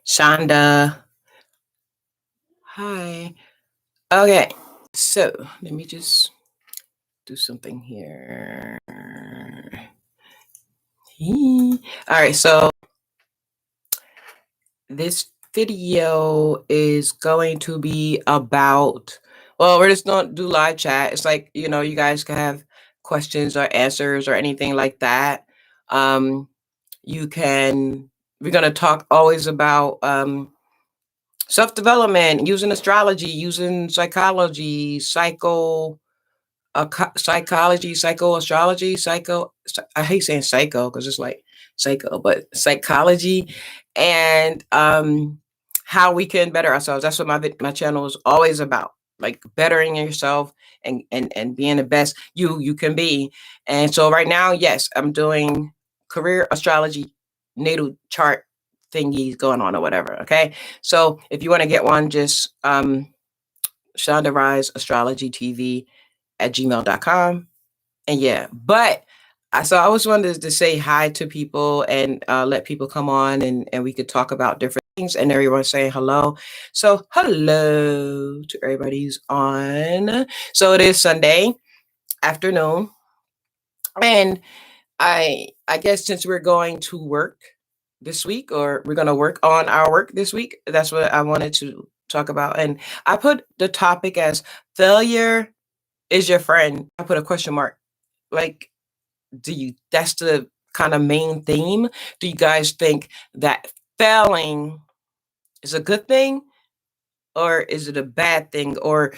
Shonda. Hi. Okay, so let me just do something here. All right, so this video is going to be about, well, we're just going to do live chat. It's like, you guys can have questions or answers or anything like that. We're going to talk always about self-development, using astrology, using psychology, psychoastrology, I hate saying psycho because it's like psycho, but psychology, and how we can better ourselves. That's what my channel is always about, like bettering yourself and being the best you can be. And so right now, yes, I'm doing career astrology, natal chart thingies going on or whatever. Okay, so if you want to get one, just Shonda Rise Astrology TV at gmail.com. And yeah, but I always wanted to say hi to people and let people come on and we could talk about different things, and everyone's saying hello. So hello to everybody who's on. So it is Sunday afternoon, and I guess since we're going to work this week, or we're going to work on our work this week, that's what I wanted to talk about. And I put the topic as failure is your friend. I put a question mark. Like, that's the kind of main theme. Do you guys think that failing is a good thing, or is it a bad thing? Or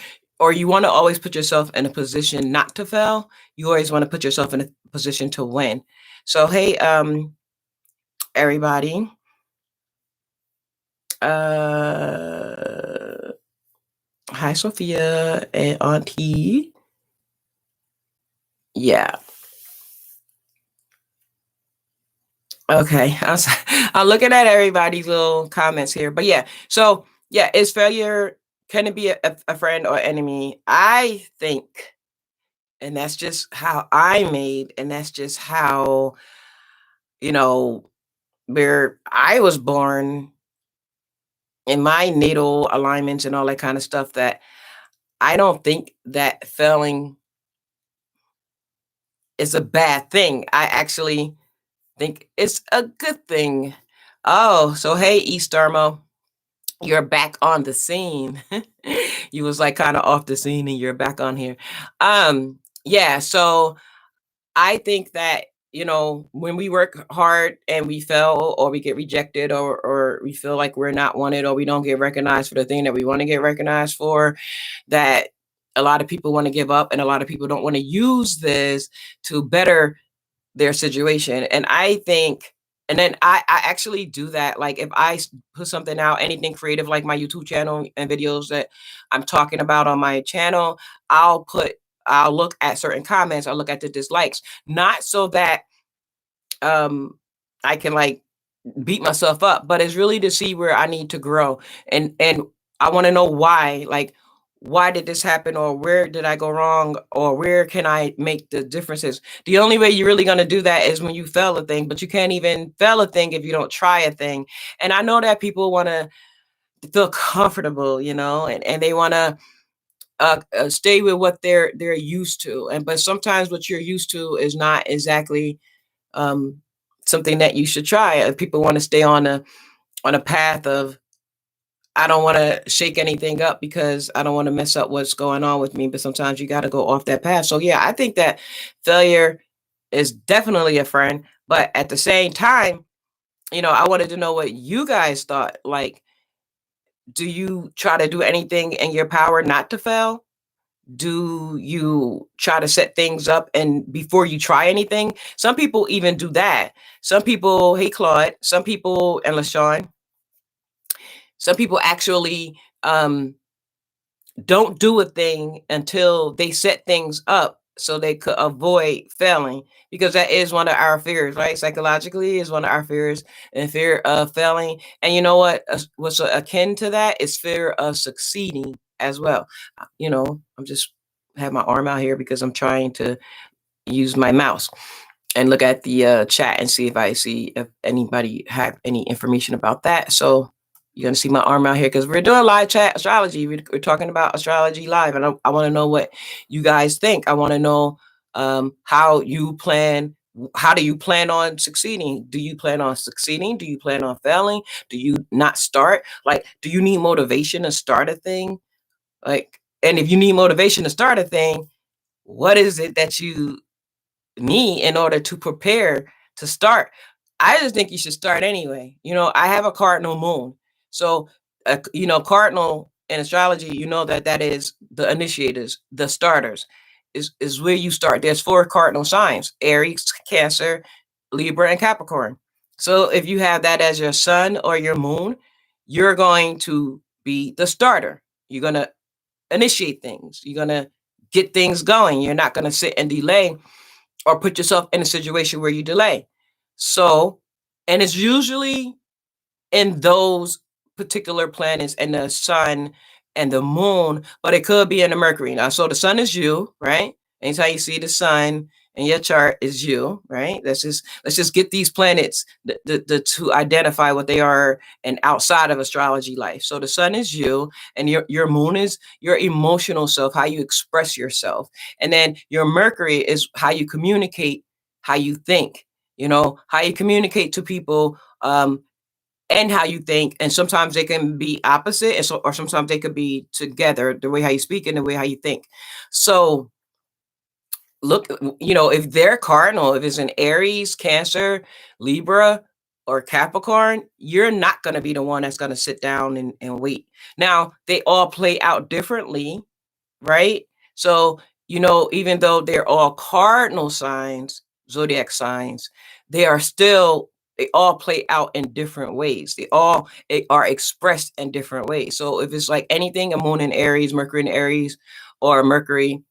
you want to always put yourself in a position not to fail? You always want to put yourself in a position to win. So hey, everybody. Hi, Sophia and Auntie. Yeah. Okay. I'm looking at everybody's little comments here. But yeah, so yeah, is failure, can it be a friend or enemy? I think, and that's just how I made, and that's just how, you know, where I was born in my natal alignments and all that kind of stuff, that I don't think that failing is a bad thing. I actually think it's a good thing. Oh, so hey, East Dermo, you're back on the scene. You was like kind of off the scene and you're back on here. Yeah, so I think that, when we work hard and we fail, or we get rejected, or we feel like we're not wanted, or we don't get recognized for the thing that we want to get recognized for, that a lot of people want to give up, and a lot of people don't want to use this to better their situation. And I think, and then I actually do that. Like if I put something out, anything creative, like my YouTube channel and videos that I'm talking about on my channel, I'll look at certain comments, I'll look at the dislikes, not so that I can like beat myself up, but it's really to see where I need to grow. And I want to know why, like, why did this happen, or where did I go wrong, or where can I make the differences? The only way you're really going to do that is when you fail a thing, but you can't even fail a thing if you don't try a thing. And I know that people want to feel comfortable, and they want to stay with what they're used to. And but sometimes what you're used to is not exactly um, something that you should try. People want to stay on a path of, I don't want to shake anything up because I don't want to mess up what's going on with me. But sometimes you got to go off that path. So yeah, I think that failure is definitely a friend. But at the same time, I wanted to know what you guys thought. Like, do you try to do anything in your power not to fail? Do you try to set things up and before you try anything? Some people even do that. Some people, hey Claude, some people, and LaShawn, some people actually don't do a thing until they set things up so they could avoid failing, because that is one of our fears, right? Psychologically is one of our fears, and fear of failing. And you know what? What's akin to that is fear of succeeding as well. I'm just have my arm out here because I'm trying to use my mouse and look at the chat and see if I see if anybody have any information about that. So You're going to see my arm out here because we're doing live chat astrology. We're talking about astrology live. And I want to know what you guys think. I want to know how do you plan on succeeding? Do you plan on succeeding? Do you plan on failing? Do you not start? Like, do you need motivation to start a thing? Like, and if you need motivation to start a thing, what is it that you need in order to prepare to start? I just think you should start anyway. I have a cardinal moon. So, cardinal in astrology, that is the initiators, the starters, is where you start. There's 4 cardinal signs: Aries, Cancer, Libra, and Capricorn. So if you have that as your sun or your moon, you're going to be the starter. You're going to initiate things. You're going to get things going. You're not going to sit and delay or put yourself in a situation where you delay. So, and it's usually in those particular planets and the sun and the moon, but it could be in the Mercury. Now, so the sun is you, right? Anytime you see the sun in your chart is you, right? Let's just get these planets to identify what they are and outside of astrology life. So the sun is you, and your moon is your emotional self, how you express yourself. And then your Mercury is how you communicate, how you think, how you communicate to people, and how you think. And sometimes they can be opposite, or sometimes they could be together, the way how you speak and the way how you think. So look, if they're cardinal, if it's an Aries, Cancer, Libra, or Capricorn, you're not going to be the one that's going to sit down and wait. Now, they all play out differently, right? So, even though they're all cardinal signs, zodiac signs, they all play out in different ways. They all are expressed in different ways. So if it's like anything, a moon in Aries, Mercury in Aries, or Aries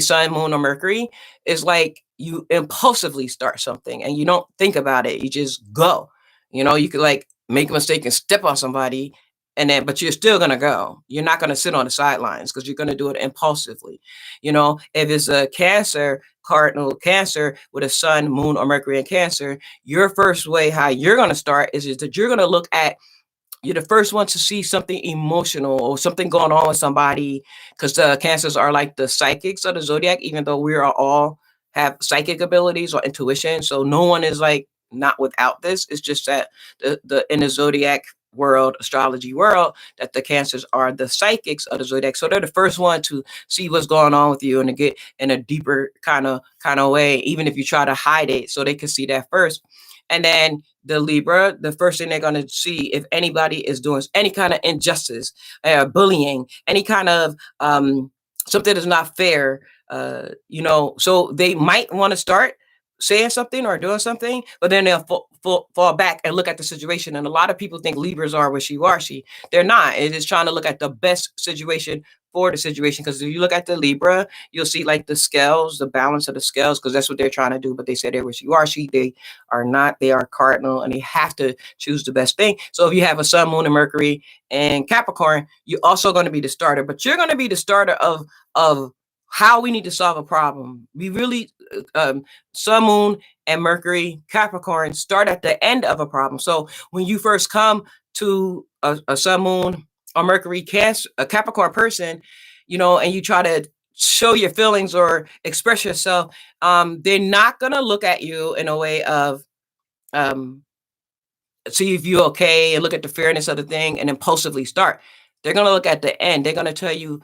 sun, moon, or Mercury, is like you impulsively start something and you don't think about it. You just go. You could like make a mistake and step on somebody, but you're still gonna go. You're not gonna sit on the sidelines because you're gonna do it impulsively. If it's a Cancer, cardinal Cancer with a sun, moon, or Mercury in Cancer, your first way how you're gonna start is that you're gonna look at, you're the first one to see something emotional or something going on with somebody, because the Cancers are like the psychics of the zodiac, even though we are all have psychic abilities or intuition. So no one is like not without this. It's just that the in the zodiac world, astrology world, that the Cancers are the psychics of the zodiac. So they're the first one to see what's going on with you and to get in a deeper kind of way, even if you try to hide it. So they can see that first. And then the Libra, the first thing they're going to see if anybody is doing any kind of injustice, bullying, any kind of something that's not fair, so they might want to start saying something or doing something, but then they'll fall back and look at the situation. And a lot of people think Libras are wishy-washy. They're not. It is trying to look at the best situation for the situation. Because if you look at the Libra, you'll see like the scales, the balance of the scales, because that's what they're trying to do. But they say they're wishy-washy. They are not. They are cardinal, and they have to choose the best thing. So if you have a sun, moon, and Mercury and Capricorn, you're also going to be the starter. But you're going to be the starter of how we need to solve a problem. We really, sun, moon, and Mercury, Capricorn start at the end of a problem. So when you first come to a sun, moon, or Mercury, Cancer, a Capricorn person, and you try to show your feelings or express yourself, they're not going to look at you in a way of see if you're okay and look at the fairness of the thing and impulsively start. They're going to look at the end. They're going to tell you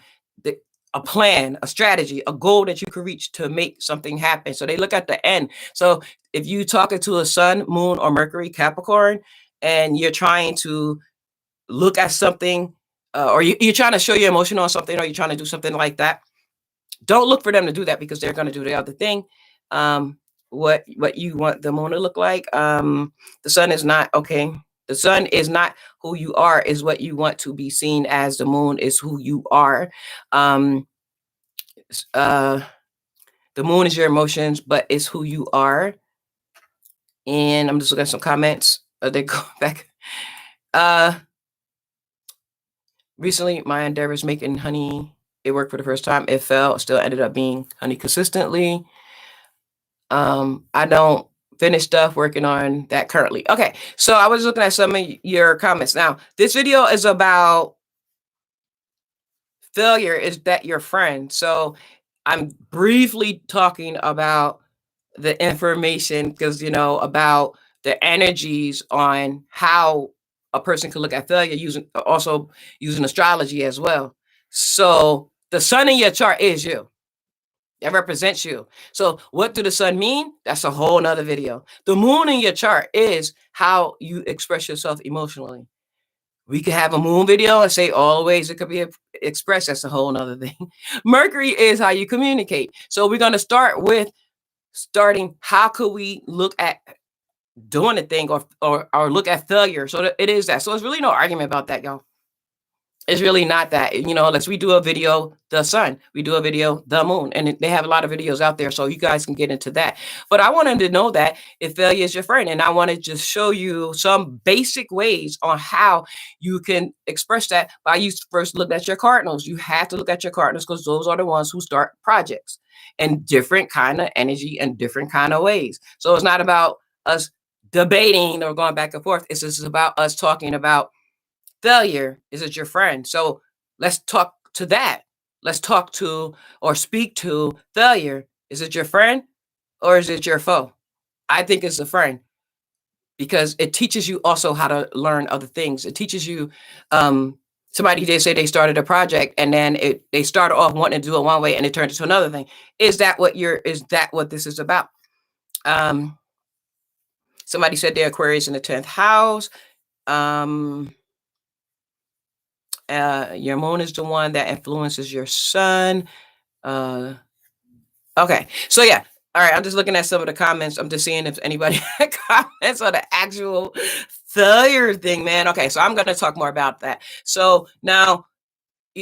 a plan, a strategy, a goal that you can reach to make something happen. So they look at the end. So if you talking to a sun, moon, or Mercury, Capricorn, and you're trying to look at something, or you're trying to show your emotion on something, or you're trying to do something like that, don't look for them to do that, because they're going to do the other thing. What you want the moon to look like. The sun is not okay. The sun is not who you are, is what you want to be seen as. The moon is who you are. The moon is your emotions, but it's who you are. And I'm just looking at some comments. They go back. Recently, my endeavors making honey, it worked for the first time. It failed. Still ended up being honey consistently. I don't finished stuff, working on that currently. Okay, so I was looking at some of your comments. Now, this video is about failure. Is that your friend? So I'm briefly talking about the information because, about the energies on how a person can look at failure also using astrology as well. So the sun in your chart is you. That represents you. So what do the sun mean? That's a whole nother video. The moon in your chart is how you express yourself emotionally. We could have a moon video and say all the ways it could be expressed. That's a whole nother thing. Mercury is how you communicate. So we're going to start with how could we look at doing a thing or look at failure. So it is that. So it's really no argument about that, y'all. It's really not that, unless we do a video, the sun, we do a video, the moon, and they have a lot of videos out there. So you guys can get into that. But I wanted to know that if failure is your friend, and I want to just show you some basic ways on how you can express that by you first look at your cardinals. You have to look at your cardinals because those are the ones who start projects and different kind of energy and different kind of ways. So it's not about us debating or going back and forth. It's just about us talking about failure. Is it your friend? So let's talk to that. Let's talk to or speak to failure. Is it your friend or is it your foe? I think it's a friend because it teaches you also how to learn other things. It teaches you, somebody did say they started a project and then they started off wanting to do it one way and it turned into another thing. Is that what this is about? Somebody said they're Aquarius in the 10th house. Your moon is the one that influences your sun. Okay, so yeah. All right, I'm just looking at some of the comments. I'm just seeing if anybody comments on the actual failure thing, man. Okay, so I'm going to talk more about that. So now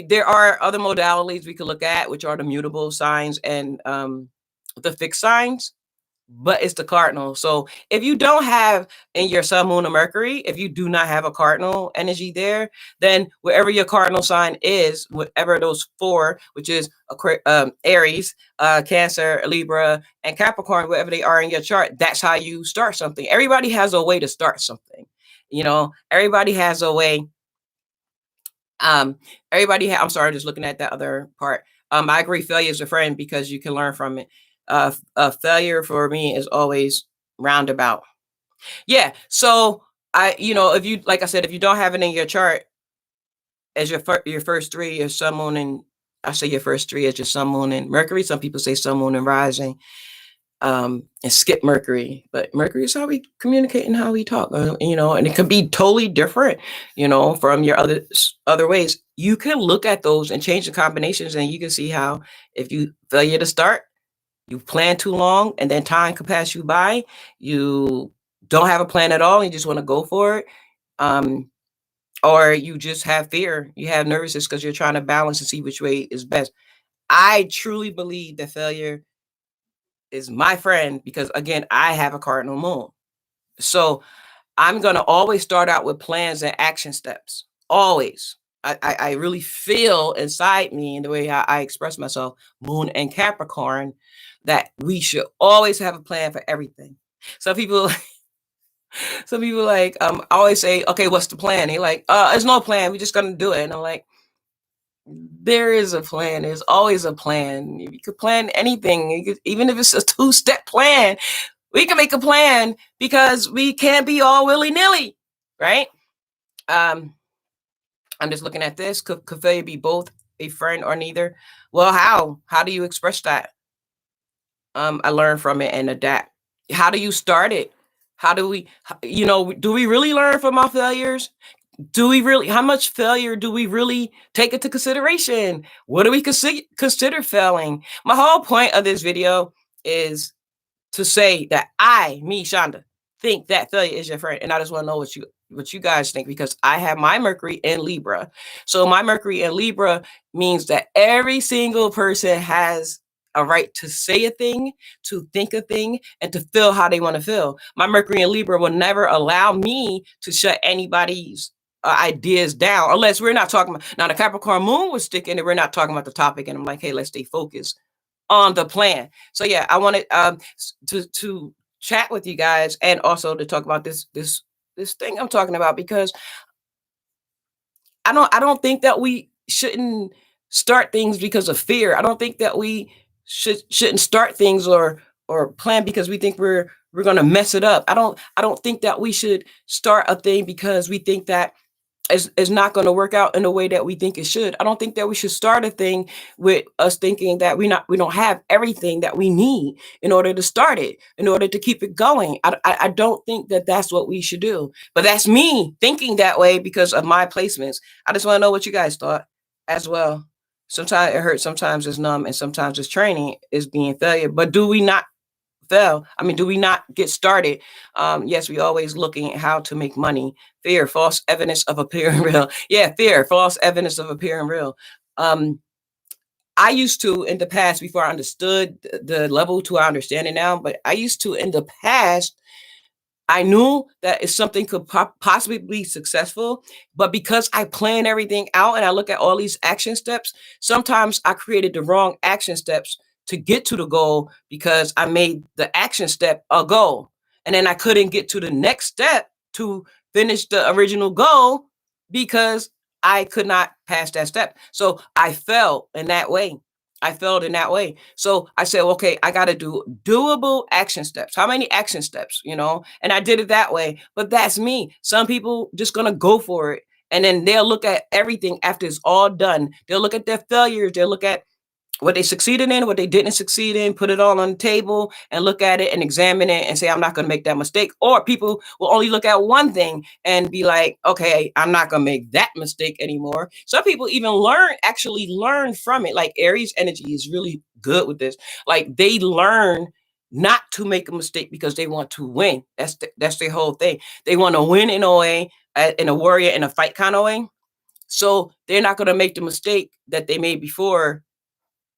there are other modalities we could look at, which are the mutable signs and the fixed signs. But it's the cardinal. So if you don't have in your sun, moon, or Mercury, if you do not have a cardinal energy there, then wherever your cardinal sign is, whatever those four, which is Aries, Cancer, Libra, and Capricorn, wherever they are in your chart, that's how you start something. Everybody has a way to start something. Everybody has a way. I'm sorry, just looking at that other part. I agree, failure is a friend because you can learn from it. Failure for me is always roundabout. Yeah. So if you, like I said, if you don't have it in your chart as your first three, your sun, moon, and I say your first three as your sun, moon, and Mercury. Some people say sun, moon, and rising, and skip Mercury. But Mercury is how we communicate and how we talk, and it can be totally different, from your other ways. You can look at those and change the combinations, and you can see how if you failure to start, you plan too long and then time can pass you by. You don't have a plan at all. And you just want to go for it. Or you just have fear. You have nervousness because you're trying to balance and see which way is best. I truly believe that failure is my friend because, again, I have a cardinal moon. So I'm going to always start out with plans and action steps. Always. I really feel inside me in the way I express myself, moon and Capricorn, that we should always have a plan for everything. Some people always say, okay, what's the plan? They're like, there's no plan. We're just going to do it. And I'm like, there is a plan. There's always a plan. You could plan anything, even if it's a 2-step plan. We can make a plan because we can't be all willy-nilly, right? I'm just looking at this. Could failure be both a friend or neither? Well, how? How do you express that? I learn from it and adapt. How do you start it? How do we, do we really learn from our failures? How much failure do we really take into consideration? What do we consider failing? My whole point of this video is to say that me, Shonda, think that failure is your friend. And I just want to know what you guys think, because I have my Mercury in Libra. So my Mercury in Libra means that every single person has a right to say a thing, to think a thing, and to feel how they want to feel. My Mercury in Libra will never allow me to shut anybody's ideas down, unless we're not talking about, now the Capricorn moon was sticking and we're not talking about the topic. And I'm like, hey, let's stay focused on the plan. So yeah, I wanted to chat with you guys and also to talk about this thing I'm talking about, because I don't think that we shouldn't start things because of fear. I don't think that we shouldn't start things or plan because we think we're going to mess it up. I don't think that we should start a thing because we think that is not going to work out in the way that we think it should. I don't think that we should start a thing with us thinking that we don't have everything that we need in order to start it, in order to keep it going. I don't think that that's what we should do. But that's me thinking that way because of my placements. I just want to know what you guys thought as well. Sometimes it hurts, sometimes it's numb, and sometimes it's training is being failure. But do we not fail? I mean, do we not get started? Yes, we always looking at how to make money. Fear, false evidence of appearing real. Yeah, fear, false evidence of appearing real. Um, I used to in the past, before I understood the level to I understand it now, but I used to in the past I knew that if something could possibly be successful, but because I plan everything out and I look at all these action steps, sometimes I created the wrong action steps to get to the goal because I made the action step a goal. And then I couldn't get to the next step to finish the original goal because I could not pass that step. So I fell in that way. I failed in that way. So I said, okay, I got to do doable action steps. How many action steps, And I did it that way. But that's me. Some people just going to go for it. And then they'll look at everything after it's all done. They'll look at their failures. They'll look at what they succeeded in, what they didn't succeed in, put it all on the table and look at it and examine it and say, I'm not going to make that mistake. Or people will only look at one thing and be like, okay, I'm not going to make that mistake anymore. Some people even actually learn from it. Like Aries energy is really good with this. Like they learn not to make a mistake because they want to win. That's their whole thing. They want to win in a way, in a warrior, in a fight kind of way. So they're not going to make the mistake that they made before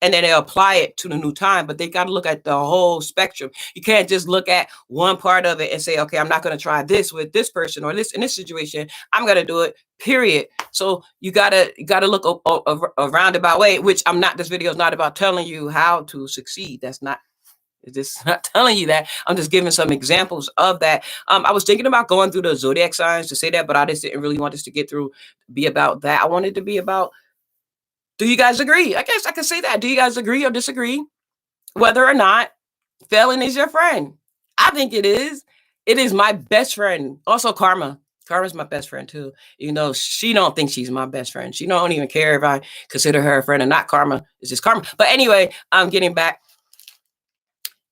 and then they apply it to the new time. But they got to look at the whole spectrum. You can't just look at one part of it and say, okay, I'm not going to try this with this person or this in this situation. I'm going to do it, period. So you gotta look a roundabout way, which I'm not. This video is not about telling you how to succeed. That's not. It's just not telling you that. I'm just giving some examples of that. I was thinking about going through the zodiac signs to say that, but I just didn't really want this to get through, be about that. I wanted to be about, do you guys agree? I guess I can say that. Do you guys agree or disagree? Whether or not failing is your friend. I think it is. It is my best friend. Also, Karma. Karma's my best friend too. She don't think she's my best friend. She don't even care if I consider her a friend or not. Karma is just Karma. But anyway, I'm getting back.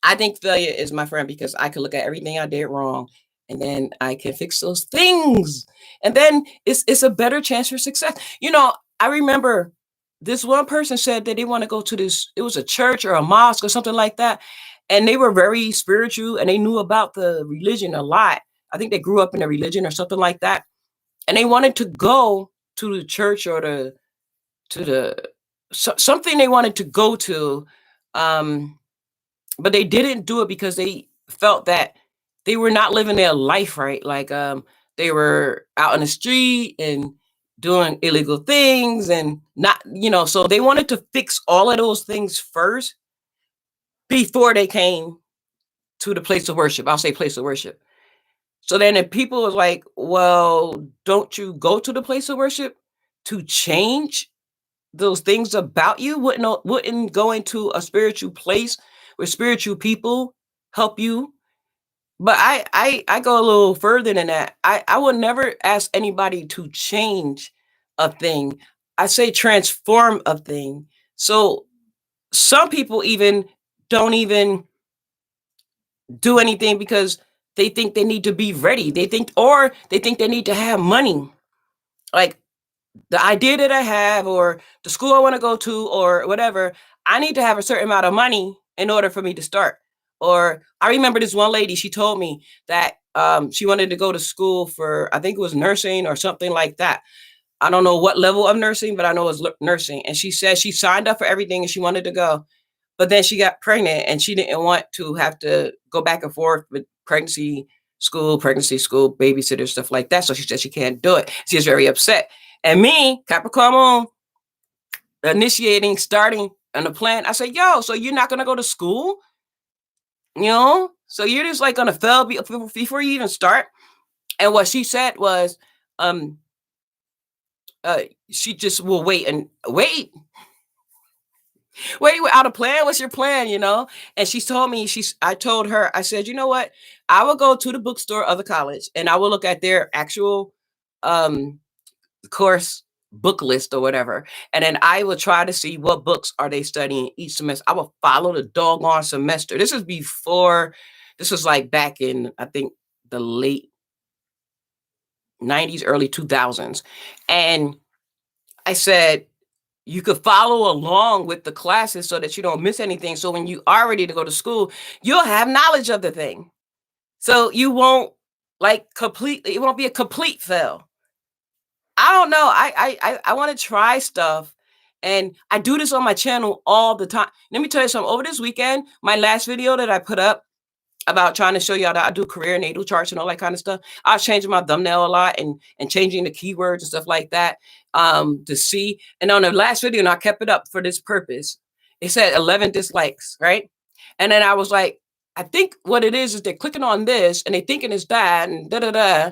I think failure is my friend because I can look at everything I did wrong and then I can fix those things. And then it's a better chance for success. I remember this one person said that they want to go to this, it was a church or a mosque or something like that. And they were very spiritual and they knew about the religion a lot. I think they grew up in a religion or something like that. And they wanted to go to the church or something they wanted to go to. But they didn't do it because they felt that they were not living their life right. Like they were out in the street and doing illegal things and not, so they wanted to fix all of those things first before they came to the place of worship. I'll say place of worship. So then if people was like, well, don't you go to the place of worship to change those things about you? Wouldn't going to a spiritual place where spiritual people help you? But I go a little further than that. I would never ask anybody to change a thing. I say transform a thing. So some people even don't even do anything because they think they need to be ready. They think they need to have money. Like the idea that I have or the school I want to go to or whatever, I need to have a certain amount of money in order for me to start. Or I remember this one lady, she told me that she wanted to go to school for, I think it was nursing or something like that. I don't know what level of nursing, but I know it was nursing. And she said she signed up for everything and she wanted to go. But then she got pregnant and she didn't want to have to go back and forth with pregnancy school, babysitter, stuff like that. So she said she can't do it. She was very upset. And me, Capricorn Moon, starting on a plan. I said, yo, so you're not going to go to school? So you're just like gonna fail before you even start. And what she said was, um, she just will wait and wait. Wait, without a plan? What's your plan? And she told me, I told her, I said, you know what? I will go to the bookstore of the college and I will look at their actual um course book list or whatever. And then I will try to see what books are they studying each semester. I will follow the doggone semester. This was like back in, I think, the late 90s, early 2000s. And I said, you could follow along with the classes so that you don't miss anything. So when you are ready to go to school, you'll have knowledge of the thing. So you won't it won't be a complete fail. I don't know. I want to try stuff. And I do this on my channel all the time. Let me tell you something. Over this weekend, my last video that I put up about trying to show y'all that I do career natal charts and all that kind of stuff. I was changing my thumbnail a lot and changing the keywords and stuff like that to see. And on the last video, and I kept it up for this purpose, it said 11 dislikes, right? And then I was like, I think what it is they're clicking on this and they thinking it's that and da-da-da.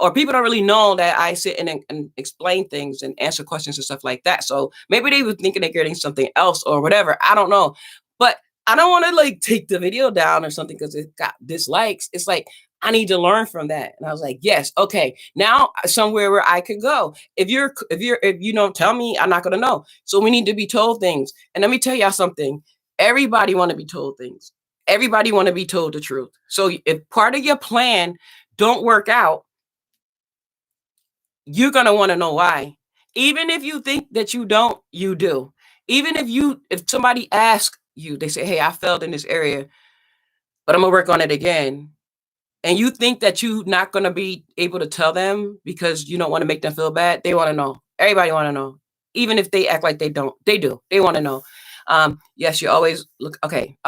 Or people don't really know that I sit and explain things and answer questions and stuff like that. So maybe they were thinking they're getting something else or whatever. I don't know. But I don't want to take the video down or something because it got dislikes. It's like, I need to learn from that. And I was like, yes, okay. Now somewhere where I can go. If you don't tell me, I'm not going to know. So we need to be told things. And let me tell y'all something. Everybody want to be told things. Everybody want to be told the truth. So if part of your plan don't work out, you're going to want to know why. Even if you think that you don't, you do. Even if somebody asks you, they say, hey, I failed in this area, but I'm going to work on it again. And you think that you're not going to be able to tell them because you don't want to make them feel bad. They want to know. Everybody want to know. Even if they act like they don't, they do. They want to know. Yes, you always look. Okay.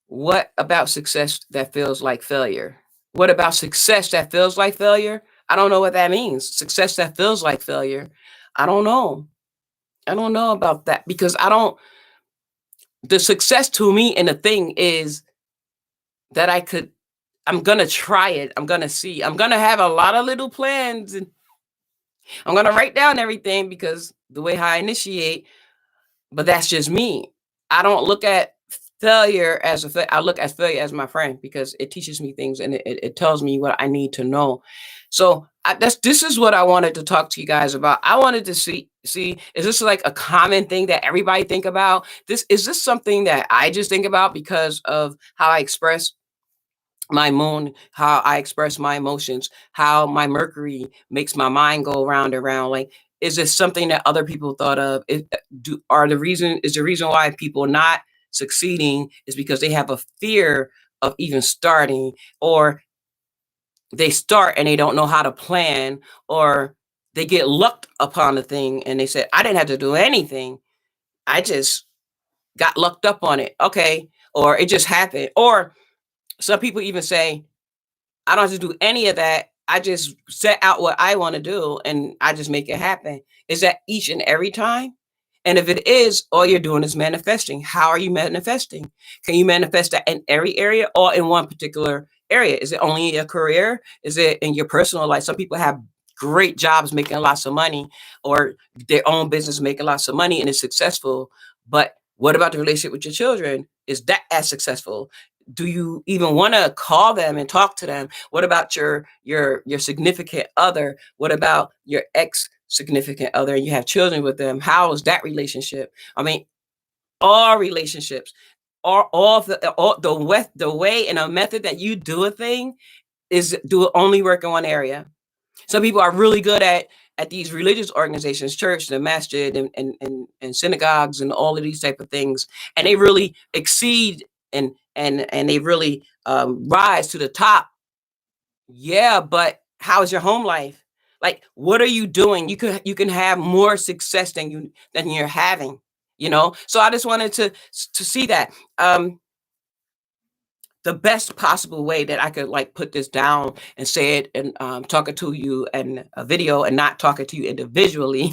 What about success that feels like failure? What about success that feels like failure? I don't know what that means. Success that feels like failure. I don't know. I don't know about that because the success to me in the thing is that I'm going to try it. I'm going to see. I'm going to have a lot of little plans and I'm going to write down everything because the way how I initiate, but that's just me. I don't look at failure I look at failure as my friend because it teaches me things and it tells me what I need to know. So this is what I wanted to talk to you guys about. I wanted to see, is this like a common thing that everybody think about? Is this something that I just think about because of how I express my moon, how I express my emotions, how my Mercury makes my mind go round and round? Like, is this something that other people thought of? Is the reason why people not succeeding is because they have a fear of even starting, or they start and they don't know how to plan, or they get lucked upon the thing and they said, I didn't have to do anything. I just got lucked up on it. Okay. Or it just happened. Or some people even say, I don't have to do any of that. I just set out what I want to do and I just make it happen. Is that each and every time? And if it is, all you're doing is manifesting. How are you manifesting? Can you manifest that in every area or in one particular area? Is it only in your career? Is it in your personal life? Some people have great jobs making lots of money, or their own business making lots of money and it's successful. But what about the relationship with your children? Is that as successful? Do you even want to call them and talk to them? What about your significant other? What about your ex significant other? You have children with them. How is that relationship? I mean, all relationships, all the way and a method that you do a thing is do it only work in one area. Some people are really good at these religious organizations, church, the masjid, and synagogues, and all of these type of things, and they really exceed and they really rise to the top. Yeah, but how's your home life? Like, what are you doing? You can have more success than you're having. So I just wanted to see that. the best possible way that I could like put this down and say it and talking to you in a video and not talking to you individually,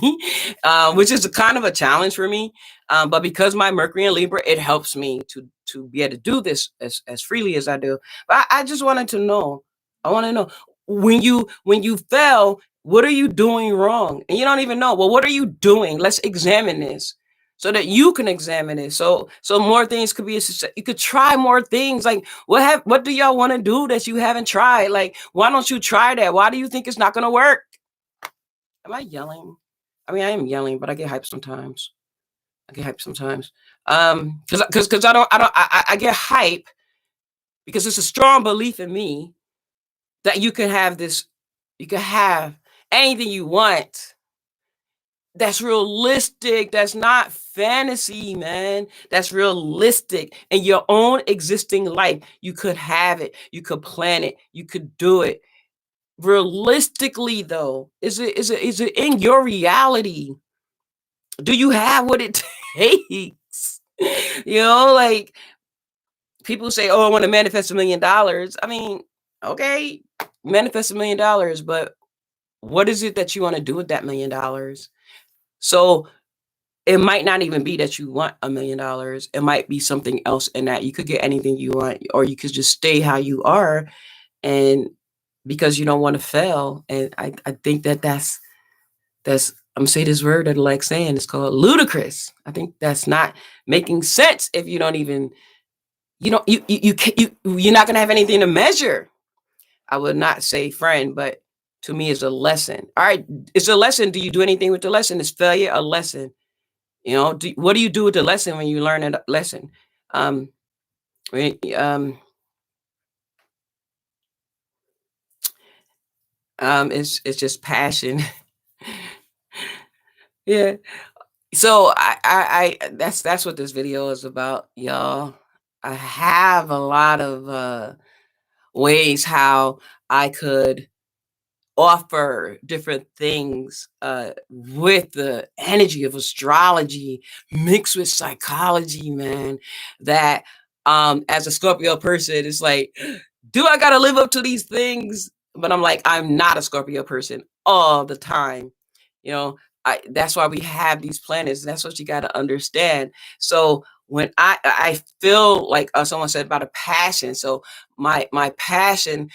which is a kind of a challenge for me. But because my Mercury in Libra, it helps me to be able to do this as freely as I do. But I just wanted to know. I want to know when you fail, what are you doing wrong? And you don't even know. Well, what are you doing? Let's examine this so that you can examine it. So more things could be a success. You could try more things. Like what do y'all want to do that you haven't tried? Like, why don't you try that? Why do you think it's not gonna work? Am I yelling? I mean, I am yelling, but I get hyped sometimes. Because I get hype because it's a strong belief in me that you can have this, you can have anything you want. That's realistic. That's not fantasy, man. That's realistic. In your own existing life, you could have it. You could plan it. You could do it. Realistically, though, is it in your reality? Do you have what it takes? Like people say, "Oh, I want to manifest $1 million." I mean, okay, manifest $1 million, but what is it that you want to do with that $1 million? So it might not even be that you want $1 million. It might be something else in that. You could get anything you want, or you could just stay how you are, and because you don't want to fail. And I think that's I'm gonna say this word that I like saying. It's called ludicrous. I think that's not making sense if you don't even you don't you're not gonna have anything to measure. I would not say friend, but to me it's a lesson. All right, it's a lesson. Do you do anything with the lesson? Is failure a lesson? What do you do with the lesson when you learn a lesson? Um, when- um, it's just passion. Yeah. So that's what this video is about, y'all. I have a lot of ways how I could offer different things with the energy of astrology mixed with psychology, man. That as a Scorpio person, it's like, do I gotta live up to these things? But I'm like, I'm not a Scorpio person all the time. You know, that's why we have these planets. That's what you gotta understand. So when I feel like someone said about a passion. So my passion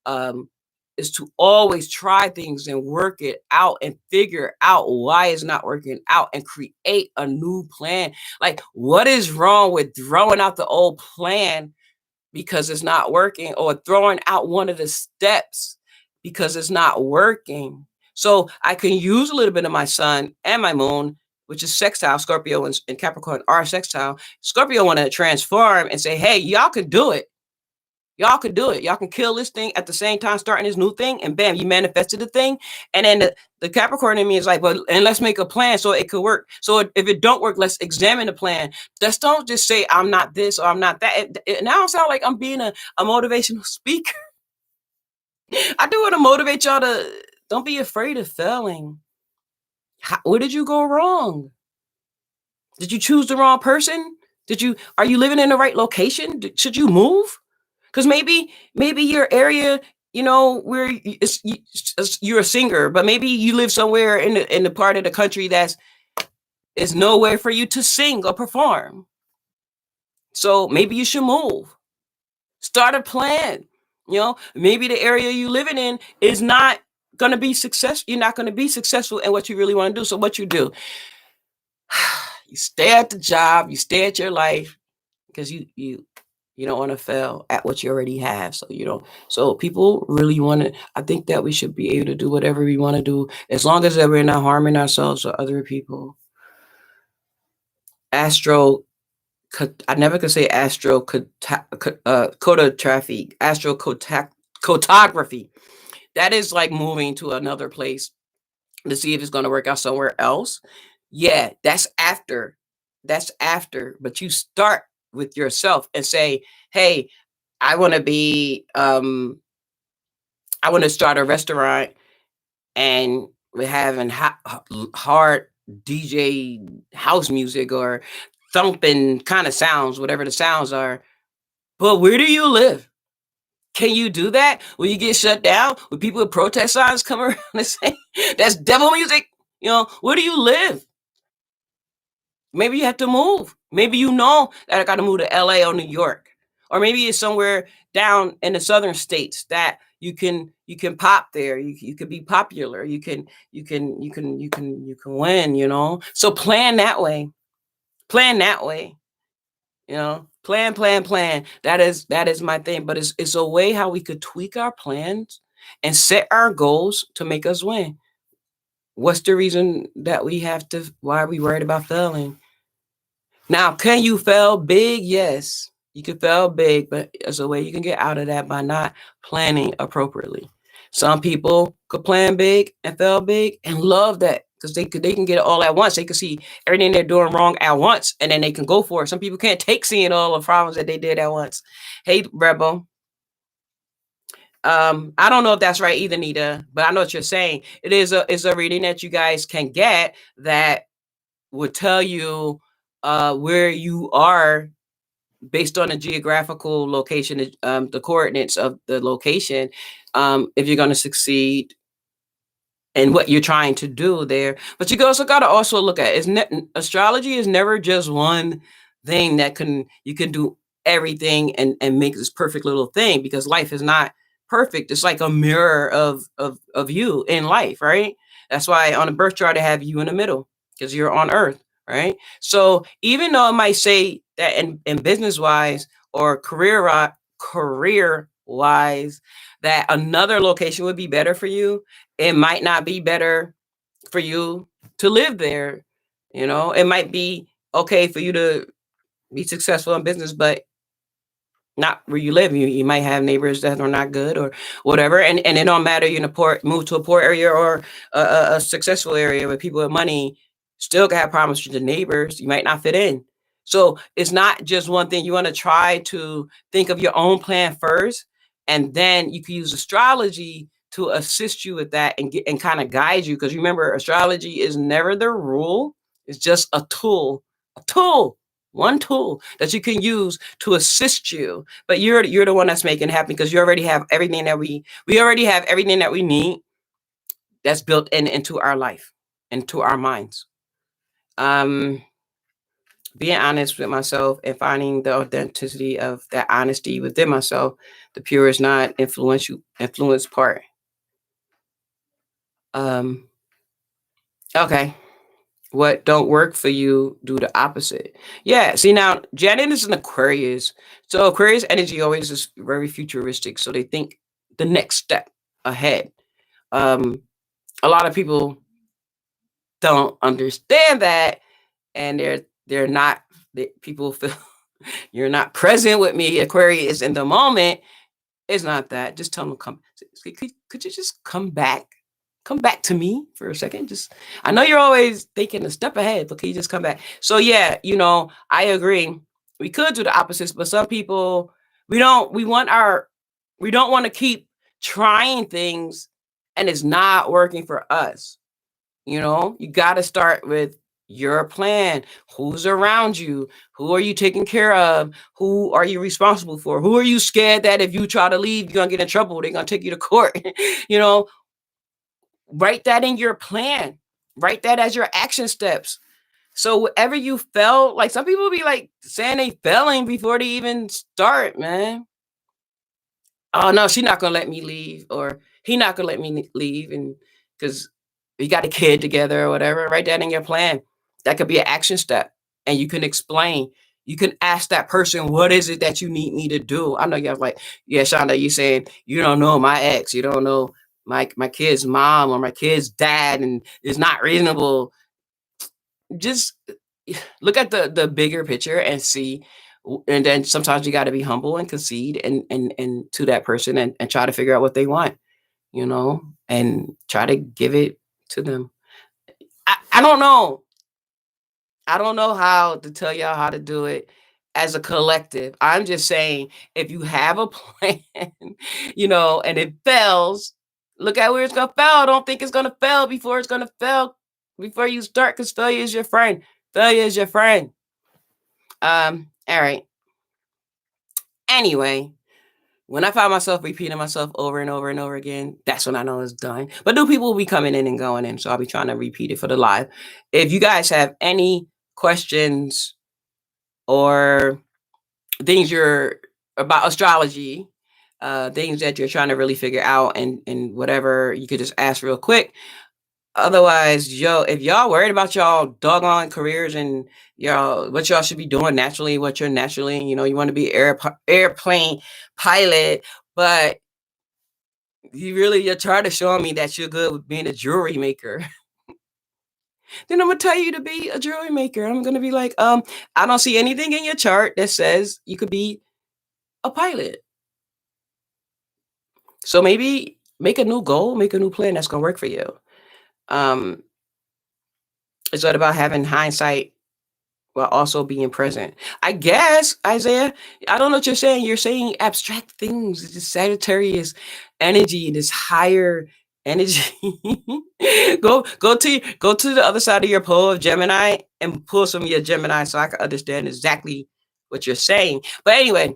um is to always try things and work it out and figure out why it's not working out and create a new plan. Like, what is wrong with throwing out the old plan because it's not working, or throwing out one of the steps because it's not working? So I can use a little bit of my sun and my moon, which is sextile. Scorpio and Capricorn are sextile. Scorpio want to transform and say, hey, y'all can do it. Y'all could do it. Y'all can kill this thing at the same time, starting this new thing, and bam, you manifested the thing. And then the Capricorn in me is like, well, and let's make a plan so it could work. So if it don't work, let's examine the plan. Just don't just say I'm not this or I'm not that. It now sound like I'm being a motivational speaker. I do want to motivate y'all to don't be afraid of failing. Where did you go wrong? Did you choose the wrong person? Are you living in the right location? Should you move? Because maybe your area, where you're a singer, but maybe you live somewhere in the part of the country that's is nowhere for you to sing or perform. So maybe you should move. Start a plan. Maybe the area you living in is not going to be success. You're not going to be successful in what you really want to do. So what you do, you stay at the job, you stay at your life, because you don't want to fail at what you already have. So people really want to, I think that we should be able to do whatever we want to do, as long as that we're not harming ourselves or other people. I never could say cartography. That is like moving to another place to see if it's going to work out somewhere else. Yeah, that's after. But you start with yourself and say, hey, I want to be I want to start a restaurant, and we're having hard DJ house music or thumping kind of sounds, whatever the sounds are. But where do you live? Can you do that? Will you get shut down? Will people with protest signs come around and say, that's devil music? You know, where do you live? Maybe you have to move. Maybe you know that I got to move to LA or New York. Or maybe it's somewhere down in the southern states that you can pop there. You could be popular. You can win, you know. So plan that way. Plan that way. You know, plan. That is my thing. But it's a way how we could tweak our plans and set our goals to make us win. What's the reason that we have to? Why are we worried about failing? Now, can you fail big? Yes, you can fail big, but there's a way you can get out of that by not planning appropriately. Some people could plan big and fail big and love that because they can get it all at once. They can see everything they're doing wrong at once, and then they can go for it. Some people can't take seeing all the problems that they did at once. Hey, Rebel. I don't know if that's right either, Nita, but I know what you're saying. It's a reading that you guys can get that would tell you where you are based on the geographical location, the coordinates of the location, if you're going to succeed in what you're trying to do there. But you also got to also look at astrology is never just one thing that you can do everything and make this perfect little thing, because life is not perfect. It's like a mirror of you in life, right? That's why on a birth chart I have you in the middle, because you're on Earth, right? So even though it might say that in business wise or career wise that another location would be better for you, it might not be better for you to live there. You know, it might be okay for you to be successful in business, but not where you live. You might have neighbors that are not good or whatever. And it don't matter, you're in a poor, move to a poor area or a successful area where people with money still have problems with the neighbors. You might not fit in. So it's not just one thing. You want to try to think of your own plan first, and then you can use astrology to assist you with that and get and kind of guide you. Because remember, astrology is never the rule. It's just a tool, one tool that you can use to assist you. But you're the one that's making it happen, because you already have everything that we already have everything that we need that's built into our life, into our minds. Um, being honest with myself and finding the authenticity of that honesty within myself, the pure is not influence part. Um, okay. What don't work for you, do the opposite. Yeah, see now, Janet is an Aquarius. So Aquarius energy always is very futuristic. So they think the next step ahead. Um, a lot of people don't understand that, and they're not people feel you're not present with me, Aquarius, in the moment. It's not that. Just tell them come. Could you just come back? Come back to me for a second. Just I know you're always thinking a step ahead, but can you just come back? So yeah, I agree. We could do the opposites, but some people we don't want to keep trying things and it's not working for us. You got to start with your plan. Who's around you? Who are you taking care of? Who are you responsible for? Who are you scared that if you try to leave, you're going to get in trouble? They're going to take you to court. you know, Write that in your plan. Write that as your action steps. So whatever you felt, like some people be like saying they failing before they even start, man. Oh no, she's not gonna let me leave, or he not gonna let me leave, and because we got a kid together or whatever. Write that in your plan. That could be an action step, and you can explain. You can ask that person, what is it that you need me to do? I know you're like, yeah, Shonda, you saying you don't know my ex, you don't know my kid's mom or my kid's dad, and it's not reasonable. Just look at the bigger picture and see, and then sometimes you got to be humble and concede and to that person, and try to figure out what they want, and try to give it to them. I don't know. I don't know how to tell y'all how to do it as a collective. I'm just saying, if you have a plan, and it fails, look at where it's gonna fail. Don't think it's gonna fail before it's gonna fail before you start, because failure is your friend. Failure is your friend. All right. Anyway, when I find myself repeating myself over and over and over again, that's when I know it's done. But new people will be coming in and going in, so I'll be trying to repeat it for the live. If you guys have any questions or things you're about astrology, things that you're trying to really figure out, and whatever, you could just ask real quick. Otherwise, if y'all worried about y'all doggone careers and y'all what y'all should be doing naturally, what you're naturally, you want to be airplane pilot, but your chart is showing me that you're good with being a jewelry maker. Then I'm gonna tell you to be a jewelry maker. I'm gonna be like, I don't see anything in your chart that says you could be a pilot. So maybe make a new goal, make a new plan that's gonna work for you. It's all about having hindsight while also being present. I guess, Isaiah, I don't know what you're saying. You're saying abstract things. It's just Sagittarius energy, this higher energy. go to the other side of your pole of Gemini and pull some of your Gemini so I can understand exactly what you're saying. But anyway,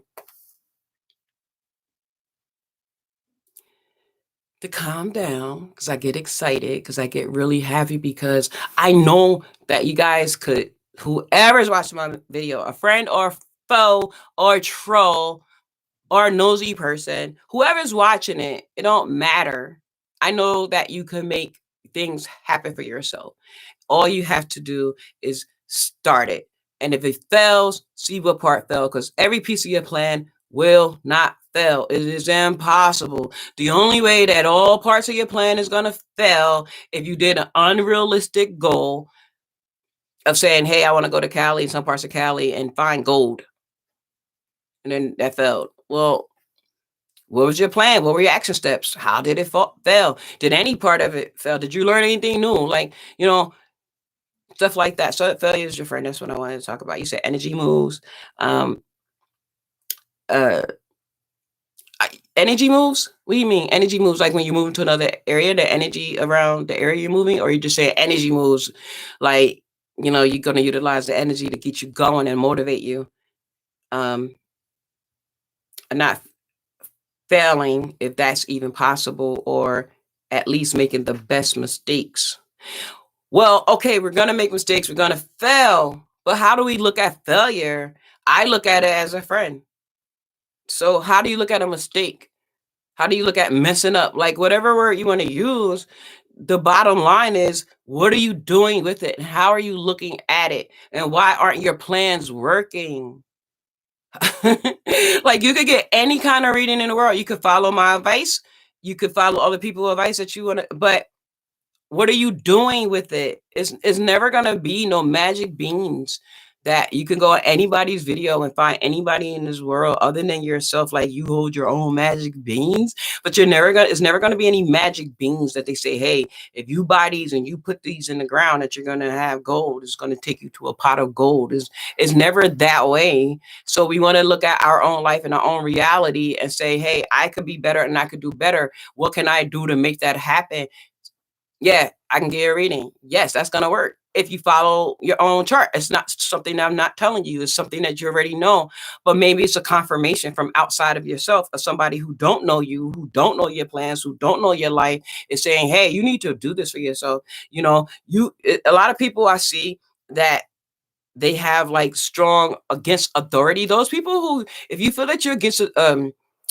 to calm down, because I get excited, because I get really happy, because I know that you guys could, whoever's watching my video, a friend or foe or troll or nosy person, whoever's watching it, it don't matter. I know that you can make things happen for yourself. All you have to do is start it. And if it fails, see what part fell, because every piece of your plan will not fail. It is impossible. The only way that all parts of your plan is going to fail if you did an unrealistic goal of saying, hey, I want to go to Cali, some parts of Cali, and find gold. And then that failed. Well, what was your plan? What were your action steps? How did it fail? Did any part of it fail? Did you learn anything new? Like, stuff like that. So failure is your friend. That's what I wanted to talk about. You said energy moves. Uh, Energy moves? What do you mean? Energy moves like when you move into another area, the energy around the area you're moving, or you just say energy moves like, you're going to utilize the energy to get you going and motivate you. And not failing, if that's even possible, or at least making the best mistakes. Well, okay, we're going to make mistakes. We're going to fail. But how do we look at failure? I look at it as a friend. So how do you look at a mistake? How do you look at messing up? Like, whatever word you want to use, the bottom line is, what are you doing with it? And how are you looking at it? And why aren't your plans working? Like, you could get any kind of reading in the world. You could follow my advice. You could follow other people's advice that you want to, but what are you doing with it? It's never going to be no magic beans that you can go on anybody's video and find anybody in this world other than yourself. Like, you hold your own magic beans, but it's never going to be any magic beans that they say, hey, if you buy these and you put these in the ground, that you're going to have gold. It's going to take you to a pot of gold. It's never that way. So we want to look at our own life and our own reality and say, hey, I could be better and I could do better. What can I do to make that happen? Yeah, I can get a reading. Yes, that's going to work. If you follow your own chart, it's not something that I'm not telling you. It's something that you already know, but maybe it's a confirmation from outside of yourself, of somebody who don't know you, who don't know your plans, who don't know your life, is saying, hey, you need to do this for yourself. A lot of people I see that they have like strong against authority. Those people who, if you feel that you're against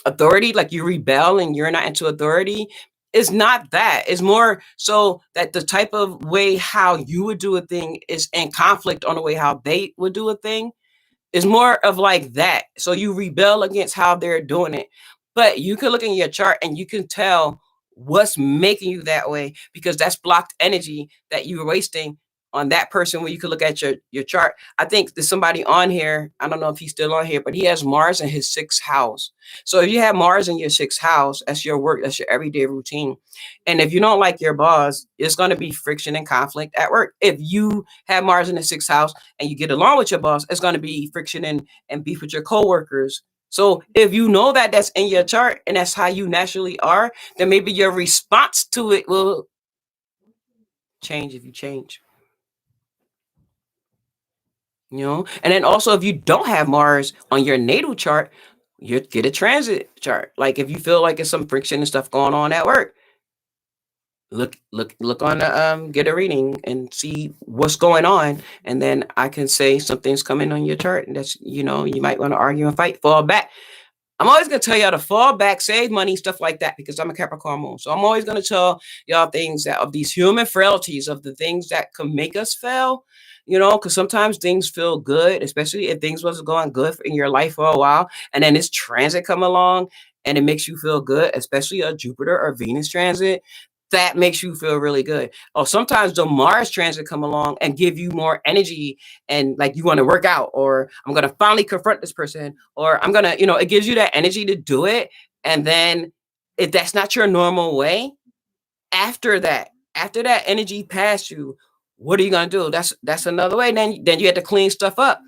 authority, like you rebel and you're not into authority, it's not that. It's more so that the type of way how you would do a thing is in conflict on the way how they would do a thing. It's more of like that. So you rebel against how they're doing it. But you can look in your chart and you can tell what's making you that way, because that's blocked energy that you're wasting on that person. When you can look at your chart. I think there's somebody on here, I don't know if he's still on here, but he has Mars in his 6th house. So if you have Mars in your 6th house, that's your work, that's your everyday routine. And if you don't like your boss, it's going to be friction and conflict at work. If you have Mars in the 6th house and you get along with your boss, it's going to be friction and beef with your coworkers. So if you know that that's in your chart and that's how you naturally are, then maybe your response to it will change if you change. And then also, if you don't have Mars on your natal chart, you get a transit chart. Like if you feel like there's some friction and stuff going on at work, look on the get a reading and see what's going on, and then I can say something's coming on your chart, and that's, you might want to argue and fight, fall back. I'm always going to tell y'all to fall back, save money, stuff like that, because I'm a Capricorn moon. So I'm always going to tell y'all things that of these human frailties, of the things that can make us fail, because sometimes things feel good, especially if things wasn't going good in your life for a while. And then this transit come along and it makes you feel good, especially a Jupiter or Venus transit. That makes you feel really good. Or sometimes the Mars transit come along and give you more energy, and like you want to work out, or I'm going to finally confront this person, or I'm going to, it gives you that energy to do it. And then if that's not your normal way, after that energy passed you, what are you going to do? That's another way. Then you have to clean stuff up.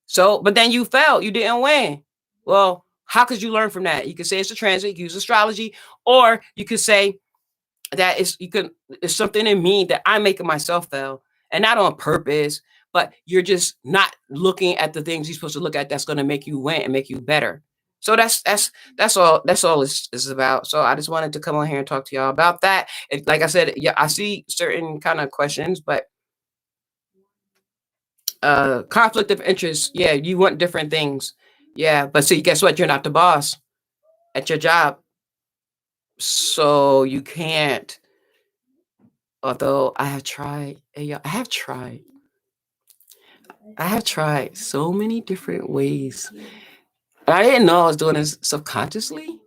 So, but then you failed. You didn't win. Well, how could you learn from that? You could say it's a transit, you can use astrology, or you could say, that is, it's something in me that I'm making myself fail, and not on purpose, but you're just not looking at the things you're supposed to look at that's going to make you win and make you better. So that's all it's about. So I just wanted to come on here and talk to y'all about that. And like I said, yeah, I see certain kind of questions, but conflict of interest, yeah, you want different things. Yeah, but see, guess what? You're not the boss at your job. So you can't. Although I have tried, I have tried so many different ways. And I didn't know I was doing this subconsciously,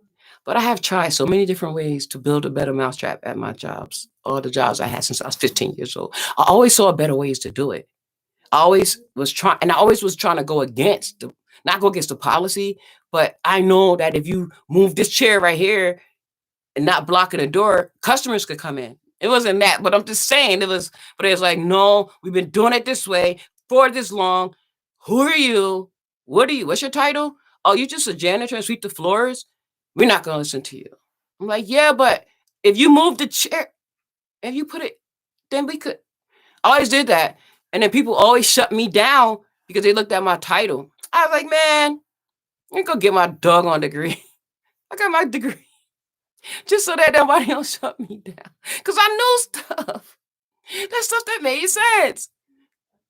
but I have tried so many different ways to build a better mousetrap at my jobs, all the jobs I had since I was 15 years old. I always saw better ways to do it. I always was trying to go against not go against the policy, but I know that if you move this chair right here and not blocking the door, customers could come in. It wasn't that, but I'm just saying it was. But it's like, no, we've been doing it this way for this long. Who are you? What are you? What's your title? Oh, you just a janitor and sweep the floors? We're not gonna listen to you. I'm like, yeah, but if you move the chair, if you put it, then we could. I always did that, and then people always shut me down because they looked at my title. I was like, man, I'm gonna get my doggone degree. I got my degree just so that nobody don't shut me down. Because I knew stuff. That's stuff that made sense.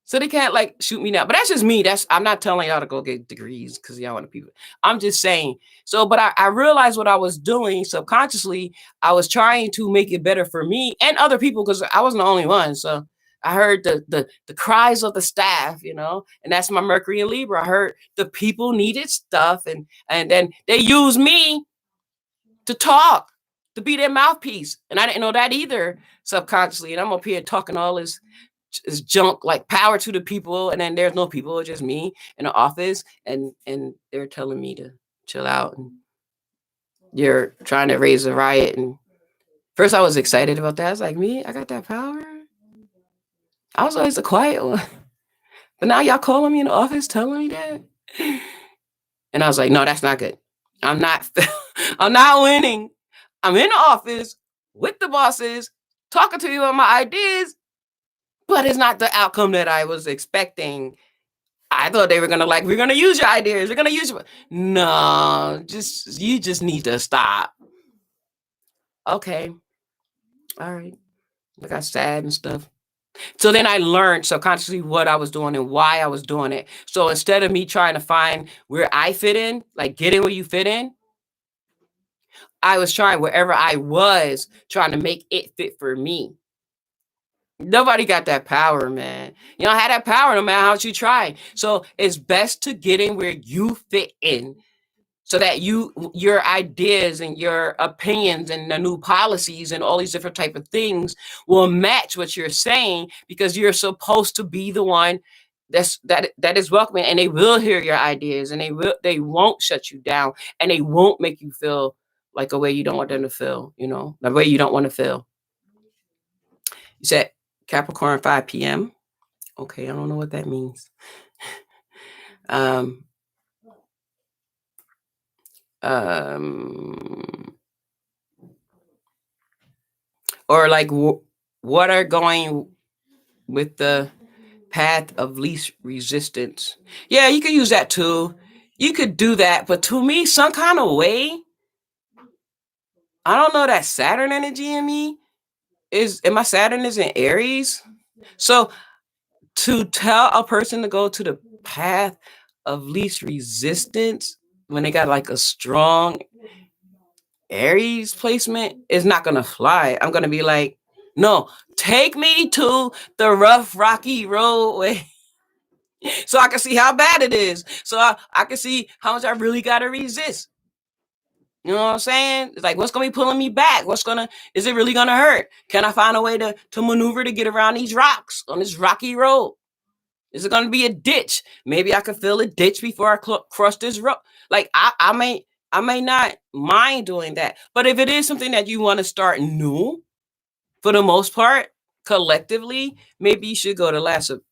So they can't like shoot me down. But that's just me. I'm not telling y'all to go get degrees because y'all want to people. I'm just saying. So, but I realized what I was doing subconsciously. I was trying to make it better for me and other people because I wasn't the only one. So I heard the cries of the staff, and that's my Mercury and Libra. I heard the people needed stuff, and then they used me to talk, to be their mouthpiece. And I didn't know that either subconsciously. And I'm up here talking all this junk, like power to the people. And then there's no people, it's just me in the office. And they're telling me to chill out. And you're trying to raise a riot. And first I was excited about that. I was like, me, I got that power. I was always the quiet one. But now y'all calling me in the office telling me that. And I was like, no, that's not good. I'm not I'm not winning. I'm in the office with the bosses, talking to you about my ideas, but it's not the outcome that I was expecting. I thought they were gonna we're gonna use your ideas. We're gonna use your. No, you just need to stop. Okay, all right. I got sad and stuff. So then I learned subconsciously what I was doing and why I was doing it. So instead of me trying to find where I fit in, like get in where you fit in, I was trying wherever I was trying to make it fit for me. Nobody got that power, man. You don't have that power no matter how much you try. So it's best to get in where you fit in so that your ideas and your opinions and the new policies and all these different type of things will match what you're saying, because you're supposed to be the one that is welcoming, and they will hear your ideas, and they won't shut you down, and they won't make you feel like a way you don't want them to feel, the way you don't want to feel. You said Capricorn 5 p.m. Okay, I don't know what that means. um, or like what are going with the path of least resistance? Yeah, you can use that too. you could do that, but to me, some kind of way, I don't know, that Saturn energy in me and my Saturn is in Aries. So to tell a person to go to the path of least resistance when they got like a strong Aries placement is not gonna fly. I'm gonna be like, no, take me to the rough, rocky roadway so I can see how bad it is. So I can see how much I really gotta resist. You know what I'm saying? It's like, what's gonna be pulling me back? Is it really gonna hurt? Can I find a way to maneuver to get around these rocks on this rocky road? Is it gonna be a ditch? Maybe I can feel a ditch before I cross this road. Like I may not mind doing that, but if it is something that you want to start new, for the most part, collectively, maybe you should go to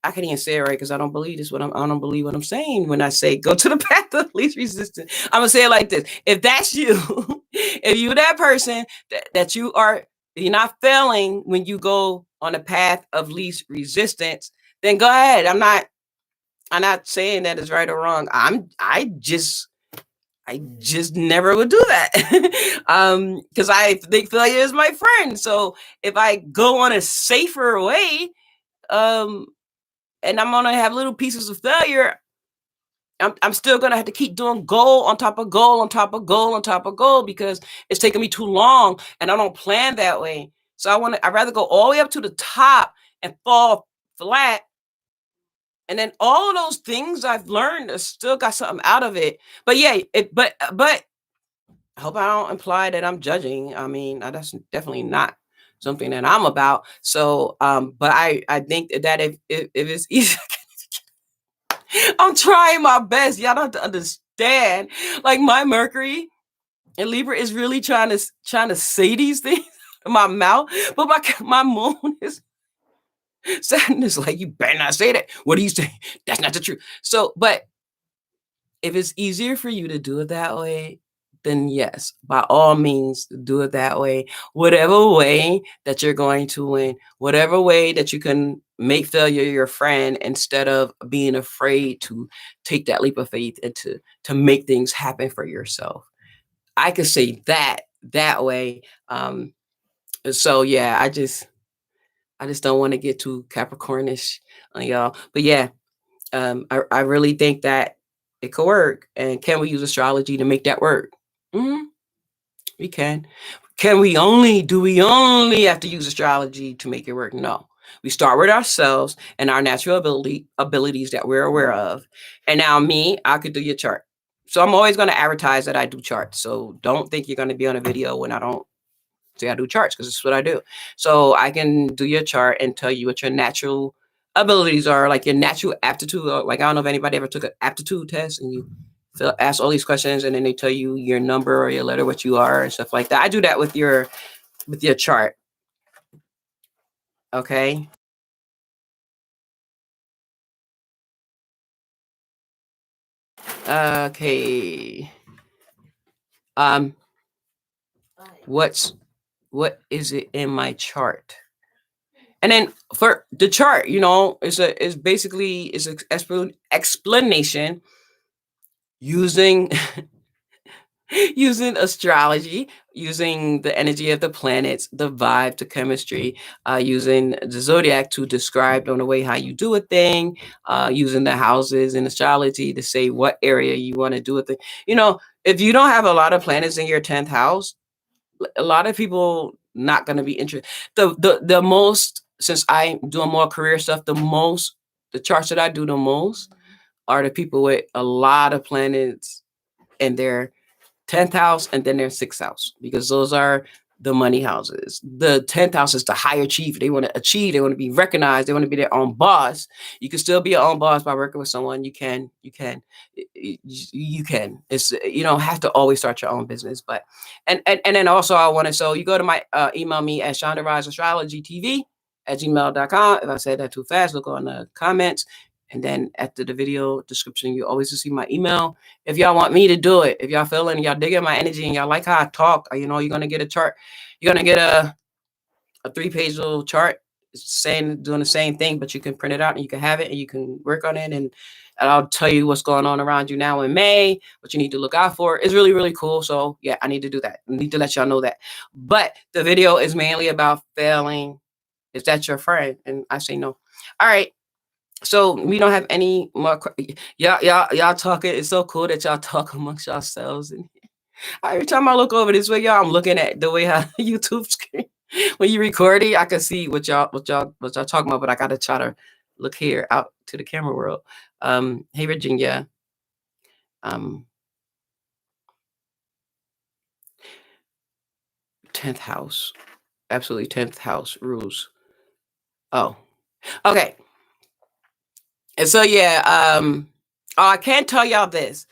I can't even say it right because I don't believe I don't believe what I'm saying when I say go to the path of least resistance. I'm gonna say it like this: if that's you, if you that person that you're not failing when you go on the path of least resistance, then go ahead. I'm not saying that it's right or wrong. I just never would do that. Because I think failure is my friend. So if I go on a safer way, and I'm gonna have little pieces of failure, I'm still gonna have to keep doing goal on top of goal on top of goal on top of goal because it's taking me too long and I don't plan that way. So I'd rather go all the way up to the top and fall flat. And then all of those things I've learned, I still got something out of it. But yeah, but I hope I don't imply that I'm judging. I mean, that's definitely not something that I'm about. So, but I think that if it's easy, I'm trying my best. Y'all don't understand. Like my Mercury and Libra is really trying to say these things in my mouth, but my moon is Saturn is like, you better not say that. What do you say? That's not the truth. So, but if it's easier for you to do it that way, then yes, by all means, do it that way. Whatever way that you're going to win, whatever way that you can make failure your friend instead of being afraid to take that leap of faith and to make things happen for yourself. I could say that way. So yeah, I just don't want to get too Capricornish on y'all. But yeah, I really think that it could work. And can we use astrology to make that work? Mm-hmm. We can. Do we only have to use astrology to make it work? No. We start with ourselves and our natural abilities that we're aware of. And now I could do your chart. So I'm always going to advertise that I do charts. So don't think you're going to be on a video when I don't say I do charts, because it's what I do. So I can do your chart and tell you what your natural abilities are, like your natural aptitude. Like, I don't know if anybody ever took an aptitude test and you ask all these questions and then they tell you your number or your letter, what you are and stuff like that. I do that with your chart. Okay. Okay. What is it in my chart? And then for the chart, is basically an explanation using using astrology, using the energy of the planets, the vibe, the chemistry, using the zodiac to describe on the way how you do a thing, using the houses in astrology to say what area you want to do a thing. If you don't have a lot of planets in your 10th house, a lot of people not going to be interested. The most, since I'm doing more career stuff, the charts that I do the most are the people with a lot of planets in their 10th house and then their 6th house, because those are the money houses. The 10th house is the higher chief. They want to achieve, they want to be recognized, they want to be their own boss. You can still be your own boss by working with someone. You can. It's, you don't have to always start your own business. But and then also I want to, so you go to my email me at shondariseastrologytv@gmail.com. If I said that too fast, look on the comments. And then after the video description, you always see my email. If y'all want me to do it, if y'all feeling, y'all digging my energy and y'all like how I talk, you're going to get a chart. You're going to get a 3-page little chart doing the same thing, but you can print it out and you can have it and you can work on it. And I'll tell you what's going on around you now in May, what you need to look out for. It's really, really cool. So yeah, I need to do that. I need to let y'all know that. But the video is mainly about failing. Is that your friend? And I say no. All right. So we don't have any more. Y'all talking. It's so cool that y'all talk amongst yourselves. And every time I look over this way, y'all, I'm looking at the way how YouTube screen. When you record it, I can see what y'all talking about, but I gotta try to look here out to the camera world. Hey Virginia. 10th house. Absolutely 10th house rules. Oh. Okay. And so yeah, I can't tell y'all this.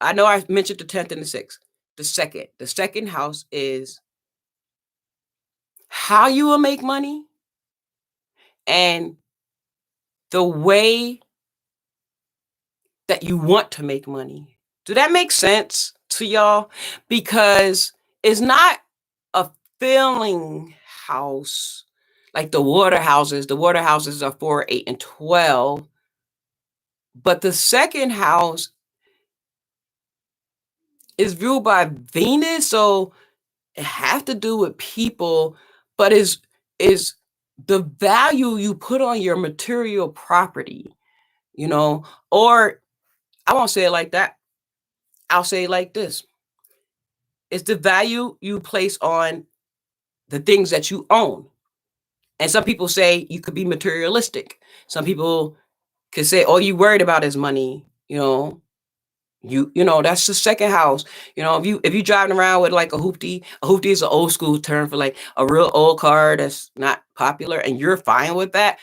I know I mentioned the 10th and the 6th. The second house is how you will make money and the way that you want to make money. Do that make sense to y'all? Because it's not a filling house like the water houses. The water houses are 4, 8, and 12. But the second house is ruled by Venus, so it have to do with people, but is the value you put on your material property, you know, or I won't say it like that. I'll say it like this. It's the value you place on the things that you own. And some people say you could be materialistic. Some people could say all you worried about is money, you know. You know, that's the second house. You know, if you driving around with like a hoopty is an old school term for like a real old car that's not popular and you're fine with that,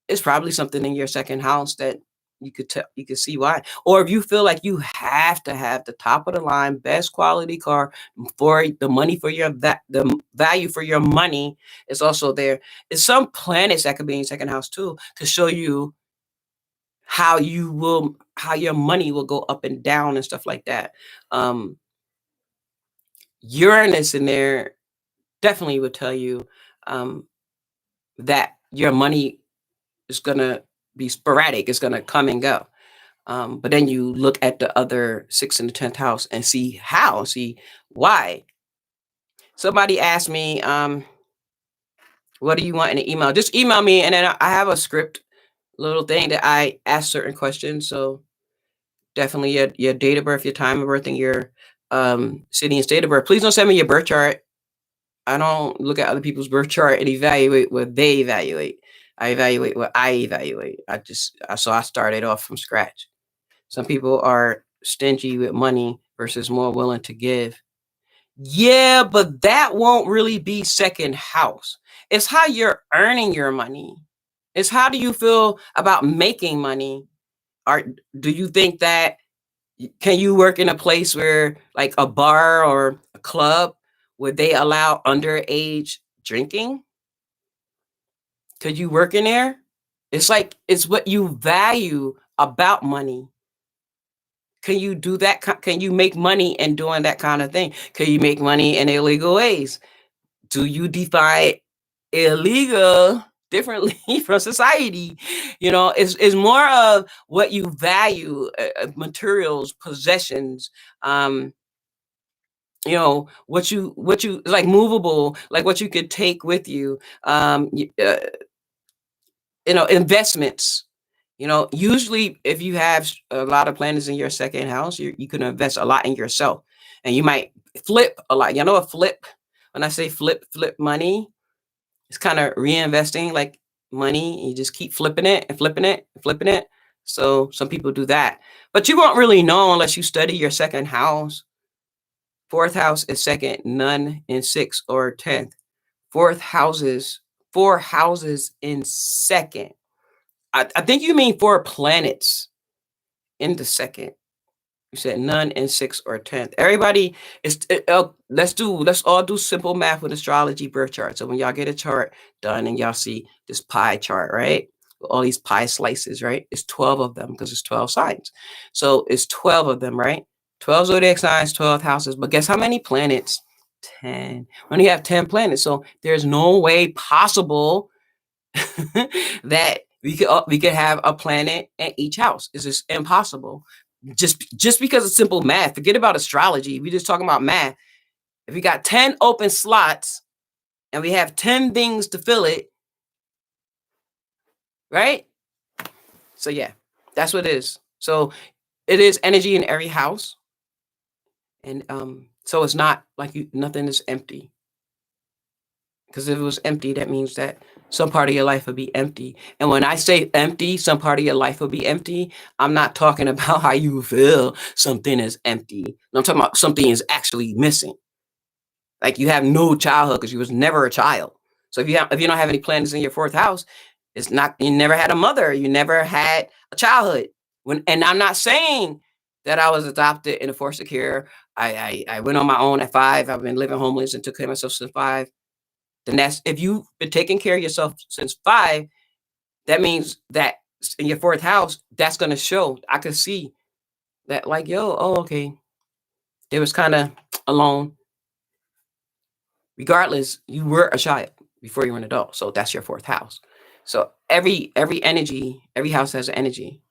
it's probably something in your second house that you could see why. Or if you feel like you have to have the top of the line, best quality car for the money for the value for your money is also there. It's some planets that could be in your second house too to show you how your money will go up and down and stuff like that. Uranus in there definitely would tell you that your money is gonna be sporadic. It's gonna come and go. But then you look at the other 6th and the 10th house and see why. Somebody asked me, what do you want in an email? Just email me, and then I have a script little thing that I ask certain questions. So definitely your date of birth, your time of birth, and your city and state of birth. Please don't send me your birth chart. I don't look at other people's birth chart and evaluate what they evaluate. I evaluate what I evaluate. So I started off from scratch. Some people are stingy with money versus more willing to give. Yeah, but that won't really be second house. It's how you're earning your money. It's how do you feel about making money? Do you think that can you work in a place where like a bar or a club would they allow underage drinking? Could you work in there? It's like it's what you value about money. Can you do that? Can you make money in doing that kind of thing? Can you make money in illegal ways? Do you define illegal differently from society? You know, it's more of what you value, materials, possessions, you know, what you like movable, like what you could take with you, you know, investments. You know, usually if you have a lot of planets in your second house, you can invest a lot in yourself, and you might flip a lot. You know, a flip. When I say flip money, it's kind of reinvesting like money. You just keep flipping it and flipping it and flipping it. So some people do that, but you won't really know unless you study your second house. Fourth house is second, none in 6th or 10th. Four houses in second. I think you mean 4 planets in the second. You said none in 6th or 10th. Everybody let's all do simple math with astrology birth chart. So when y'all get a chart done and y'all see this pie chart, right? All these pie slices, right? It's 12 of them because it's 12 signs. So it's 12 of them, right? 12 zodiac signs, 12 houses. But guess how many planets? 10. We only have 10 planets. So there's no way possible that we could have a planet in each house. It's just impossible. Just because it's simple math. Forget about astrology. We just talking about math. If we got 10 open slots and we have 10 things to fill it, right? So yeah, that's what it is. So it is energy in every house. And so it's not like nothing is empty. Because if it was empty, that means that some part of your life would be empty. And when I say empty, some part of your life will be empty, I'm not talking about how you feel something is empty. I'm talking about something is actually missing. Like you have no childhood because you was never a child. So if you don't have any planets in your fourth house, it's not, you never had a mother, you never had a childhood. And I'm not saying that I was adopted in a foster care. I went on my own at 5. I've been living homeless and took care of myself since 5. Then that's, if you've been taking care of yourself since 5, that means that in your fourth house, that's going to show. I could see that, like, okay. It was kind of alone. Regardless, you were a child before you were an adult. So that's your fourth house. So every energy, every house has an energy.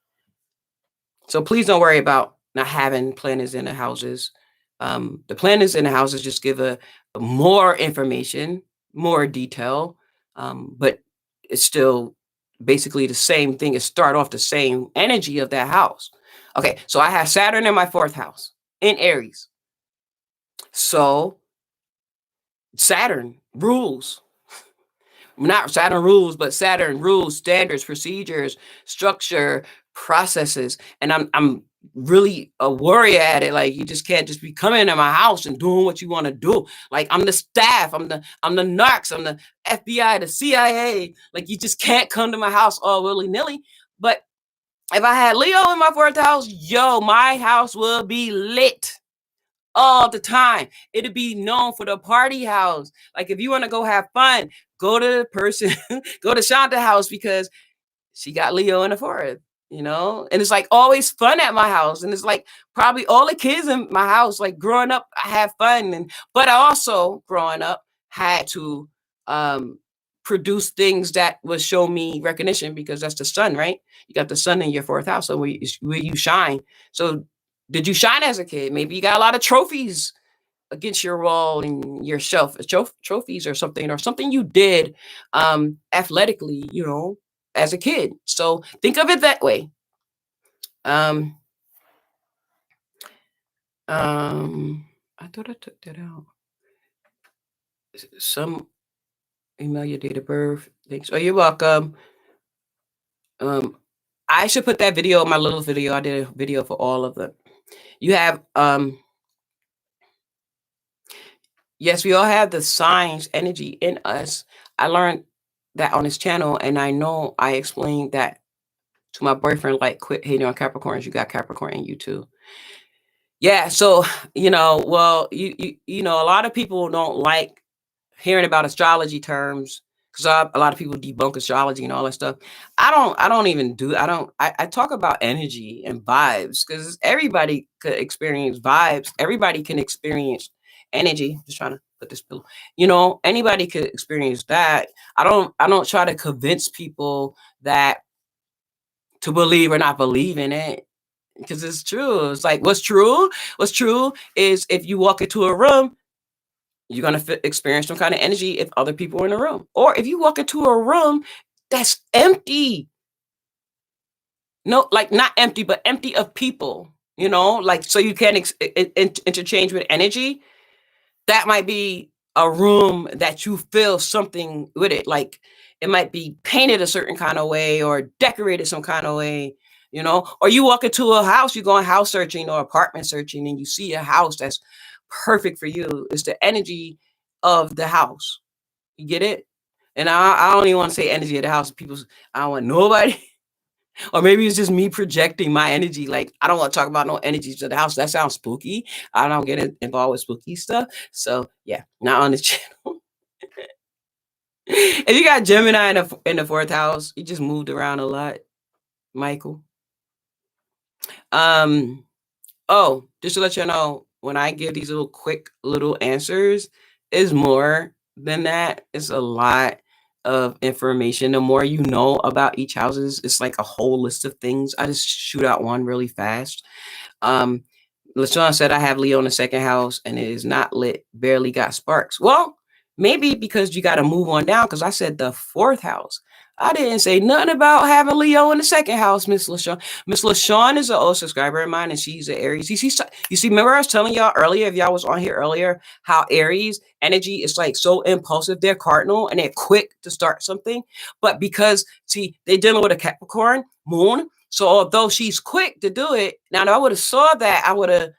So please don't worry about not having planets in the houses. The planets in the houses just give a more information, more detail, but it's still basically the same thing. It start off the same energy of that house. Okay, so I have Saturn in my fourth house in Aries. So Saturn rules. Not Saturn rules, but Saturn rules standards, procedures, structure, processes. And I'm really a warrior at it. Like, you just can't just be coming into my house and doing what you want to do. Like, I'm the staff, I'm the narcs, I'm the FBI, the CIA. Like, you just can't come to my house all willy-nilly. But if I had Leo in my fourth house, my house will be lit all the time. It'd be known for the party house. Like, if you want to go have fun, go to the person, go to Shanta house, because she got Leo in the fourth, and it's like always fun at my house. And it's like probably all the kids in my house, like growing up, I had fun. But I also growing up had to produce things that would show me recognition, because that's the sun, right? You got the sun in your fourth house, so where you shine. So did you shine as a kid? Maybe you got a lot of trophies against your wall and your shelf, trophies or something you did athletically, as a kid. So think of it that way. I thought I took that out. Some email your date of birth. Thanks. Oh, you're welcome. I should put that video, my little video. I did a video for all of them. You have yes, we all have the signs energy in us. I learned that on this channel, and I know I explained that to my boyfriend, like, quit hating on Capricorns. You got Capricorn in you too. Yeah, so well, a lot of people don't like hearing about astrology terms, because a lot of people debunk astrology and all that stuff. I talk about energy and vibes, because everybody could experience vibes. Everybody can experience energy. Just trying to put this pillow. Anybody could experience that. I don't try to convince people that to believe or not believe in it, because it's true. It's like, what's true is, if you walk into a room, you're going to experience some kind of energy if other people are in the room. Or if you walk into a room that's empty, no, like not empty, but empty of people, like, so you can interchange with energy. That might be a room that you feel something with it. Like, it might be painted a certain kind of way or decorated some kind of way, or you walk into a house, you're going house searching or apartment searching, and you see a house that's perfect for you. It's the energy of the house. You get it? And I don't even want to say energy of the house. I don't want nobody. Or maybe it's just me projecting my energy. Like, I don't want to talk about no energies of the house. That sounds spooky. I don't get involved with spooky stuff. So yeah, not on this channel. If you got Gemini in the fourth house, you just moved around a lot, Michael. Oh, just to let you know, when I give these quick little answers, it's more than that. It's a lot. of information. The more you know about each houses, it's like a whole list of things. I just shoot out one really fast. LaShawn said I have Leo in the second house and it is not lit, barely got sparks. Well, maybe because you got to move on down, because I said the fourth house. I didn't say nothing about having Leo in the second house, Miss LaShawn. Miss LaShawn is an old subscriber of mine, and she's an Aries. You see, remember I was telling y'all earlier, if y'all was on here earlier, how Aries energy is like so impulsive. They're cardinal and they're quick to start something. But because, see, they're dealing with a Capricorn moon, so although she's quick to do it, now if I would have saw that, I would have,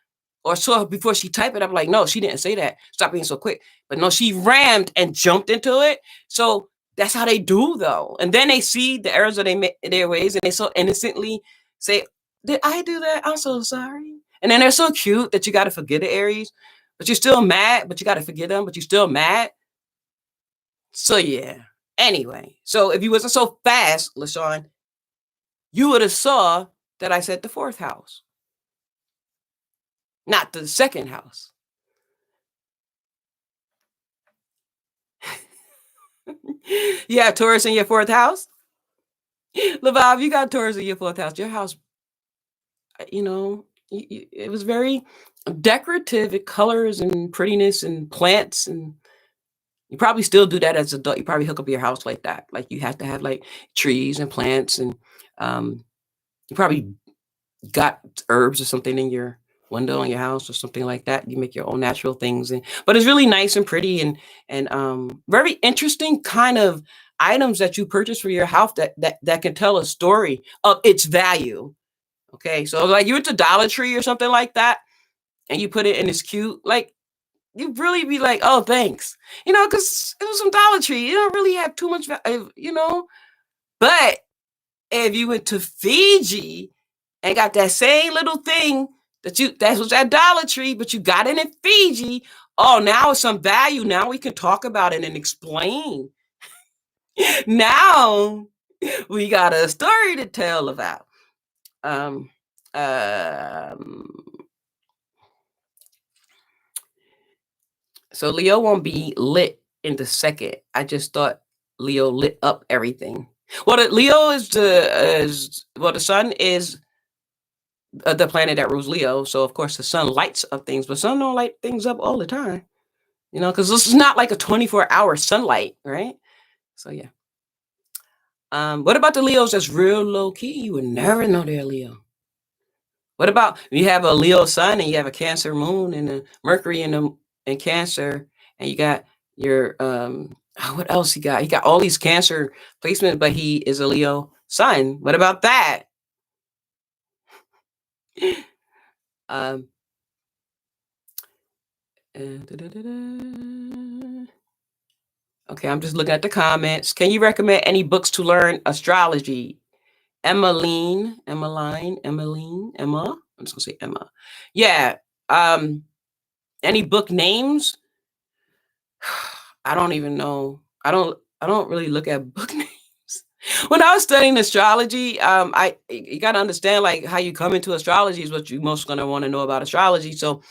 or saw before she typed it, I'm like, no, she didn't say that. Stop being so quick. But no, she rammed and jumped into it. So that's how they do, though. And then they see the errors of their ways, and they so innocently say, did I do that? I'm so sorry. And then they're so cute that you got to forget the Aries, but you're still mad, but you got to forget them, but you're still mad. So yeah. Anyway, so if you wasn't so fast, LaShawn, you would have saw that I said the fourth house, not the second house. You have Taurus in your fourth house? LaVav, you got Taurus in your fourth house. Your house, it was very decorative in colors and prettiness and plants, and you probably still do that as an adult. You probably hook up your house like that. Like you have to have like trees and plants, and you probably got herbs or something in your window in your house or something like that. You make your own natural things, but it's really nice and pretty and very interesting kind of items that you purchase for your house that can tell a story of its value. Okay, so like you went to Dollar Tree or something like that, and you put it in this cute, like you really be like, oh, thanks, because it was some Dollar Tree. You don't really have too much, But if you went to Fiji and got that same little thing that was at Dollar Tree, but you got it in Fiji, oh, now it's some value. Now we can talk about it and explain. Now we got a story to tell about. So Leo won't be lit in the second. I just thought Leo lit up everything. Well, Leo is the sun is the planet that rules Leo. So of course the sun lights up things, but sun don't light things up all the time. Because this is not like a 24-hour sunlight, right? So yeah. What about the Leos that's real low key? You would never know they're Leo. What about you have a Leo sun and you have a Cancer moon and a Mercury in Cancer, and you got your what else he got? He got all these Cancer placements, but he is a Leo sun. What about that? Okay, I'm just looking at the comments. Can you recommend any books to learn astrology? Emma. I'm just gonna say Emma. Yeah. Any book names? I don't even know. I don't really look at book names. When I was studying astrology, you gotta understand like how you come into astrology is what you most gonna want to know about astrology. So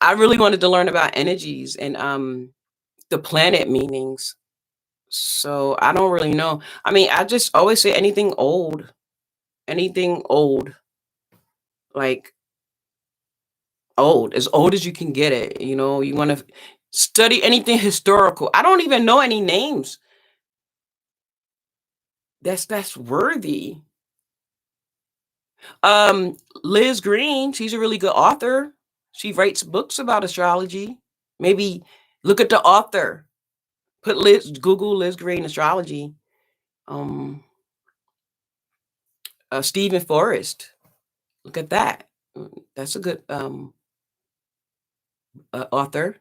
I really wanted to learn about energies and the planet meanings. So I don't really know. I mean, I just always say anything old, like old, as old as you can get it. You want to study anything historical. I don't even know any names that's worthy. Liz Green, she's a really good author. She writes books about astrology. Maybe look at the author. Google Liz Green astrology. Stephen Forrest. Look at that. That's a good author.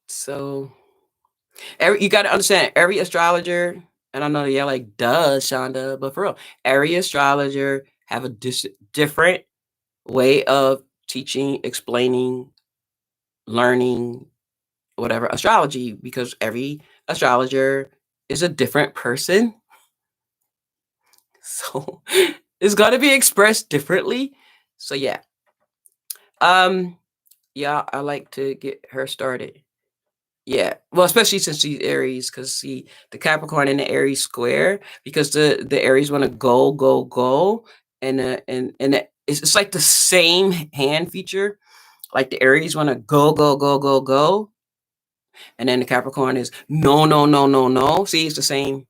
So you got to understand every astrologer, and I know you're like, duh, Shonda, but for real, every astrologer have a different way of teaching, explaining, learning, whatever astrology, because every astrologer is a different person. So it's got to be expressed differently. So yeah. Yeah, I like to get her started. Yeah. Well, especially since she's Aries, because see the Capricorn and the Aries square, because the Aries want to go, go, go. It's like the same hand feature. Like the Aries want to go, go, go, go, go. And then the Capricorn is no, no, no, no, no. See, it's the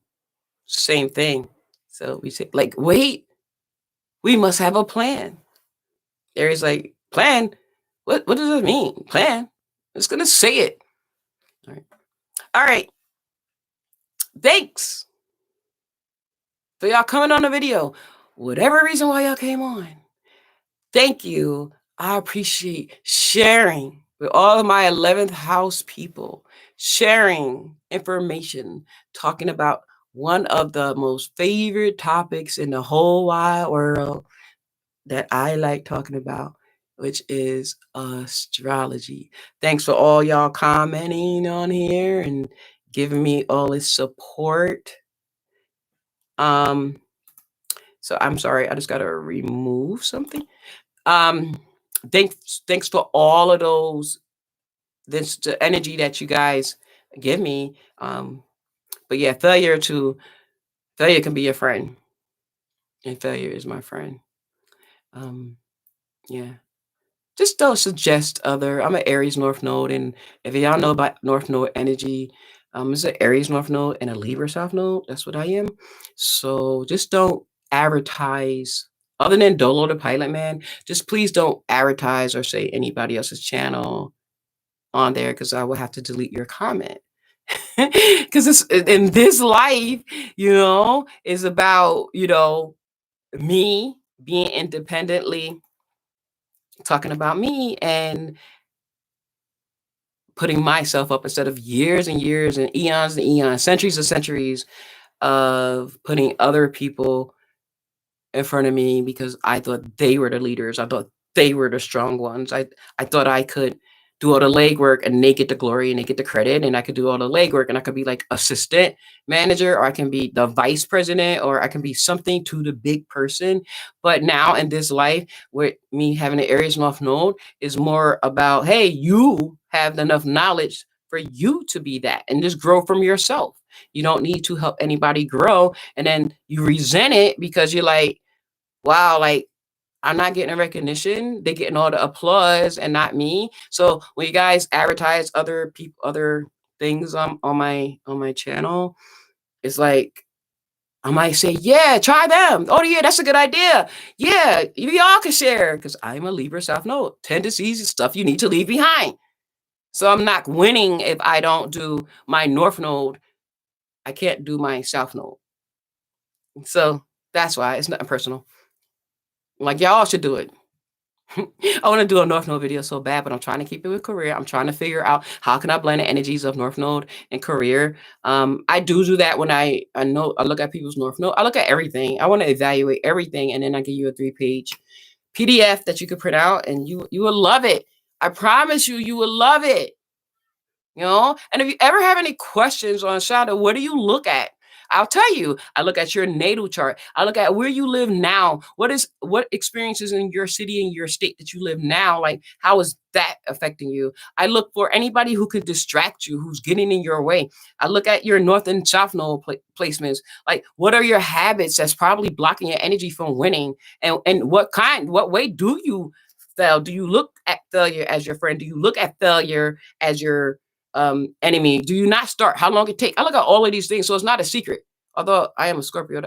same thing. So we say, like, wait, we must have a plan. Aries like, plan? What does it mean? Plan? It's gonna say it. All right. All right. Thanks for y'all coming on the video. Whatever reason why y'all came on. Thank you. I appreciate sharing with all of my 11th house people, sharing information, talking about one of the most favorite topics in the whole wide world that I like talking about, which is astrology. Thanks for all y'all commenting on here and giving me all this support. So I'm sorry, I just gotta remove something. Thanks for all of those the energy that you guys give me. But yeah, failure can be your friend. And failure is my friend. Yeah. Just don't suggest other. I'm an Aries North Node, and if y'all know about North Node energy, it's an Aries North Node and a Libra South Node. That's what I am. So just don't advertise. Other than Dolo the Pilot Man, just please don't advertise or say anybody else's channel on there because I will have to delete your comment. Because it's in this life, is about me being independently talking about me and putting myself up instead of years and years and eons, centuries and centuries of putting other people in front of me because I thought they were the leaders. I thought they were the strong ones. I thought I could do all the legwork and they get the glory and they get the credit, and I could do all the legwork and I could be like assistant manager, or I can be the vice president, or I can be something to the big person. But now in this life, with me having an Aries North Node, is more about, hey, you have enough knowledge for you to be that and just grow from yourself. You don't need to help anybody grow, and then you resent it because you're like, wow, like I'm not getting a recognition. They're getting all the applause and not me. So when you guys advertise other people, other things on my channel, it's like I might say, yeah, try them. Oh yeah, that's a good idea. Yeah, y'all can share because I'm a Libra South Node. Tendencies and stuff you need to leave behind. So I'm not winning if I don't do my North Node. I can't do my South Node. So that's why it's nothing personal. Like y'all should do it. I want to do a North Node video so bad, but I'm trying to keep it with career. I'm trying to figure out how can I blend the energies of North Node and career. I do that when I look at people's North Node. I look at everything. I want to evaluate everything, and then I give you a 3-page PDF that you can print out, and you will love it. I promise you will love it. And if you ever have any questions on Shadow, what do you look at? I'll tell you. I look at your natal chart. I look at where you live now. What experiences in your city and your state that you live now? Like, how is that affecting you? I look for anybody who could distract you, who's getting in your way. I look at your north and south node placements. Like, what are your habits that's probably blocking your energy from winning? And what way do you fail? Do you look at failure as your friend? Do you look at failure as your enemy? Do you not start? How long it take? I look at all of these things, so it's not a secret. Although I am a Scorpio,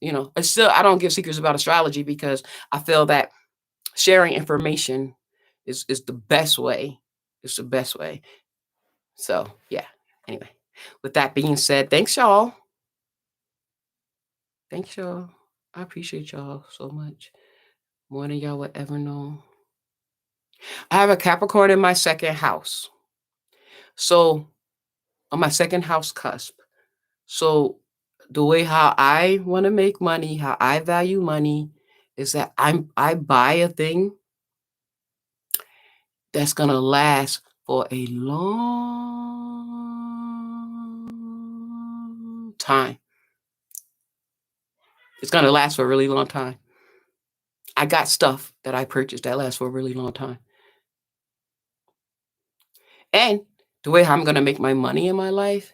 it's still I don't give secrets about astrology because I feel that sharing information is the best way. It's the best way. So yeah. Anyway, with that being said, thanks y'all. Thanks y'all. I appreciate y'all so much, more than y'all would ever know. I have a Capricorn in my second house. So on my second house cusp. So the way how I want to make money, how I value money is that I buy a thing that's going to last for a long time. It's going to last for a really long time. I got stuff that I purchased that lasts for a really long time. And the way how I'm gonna make my money in my life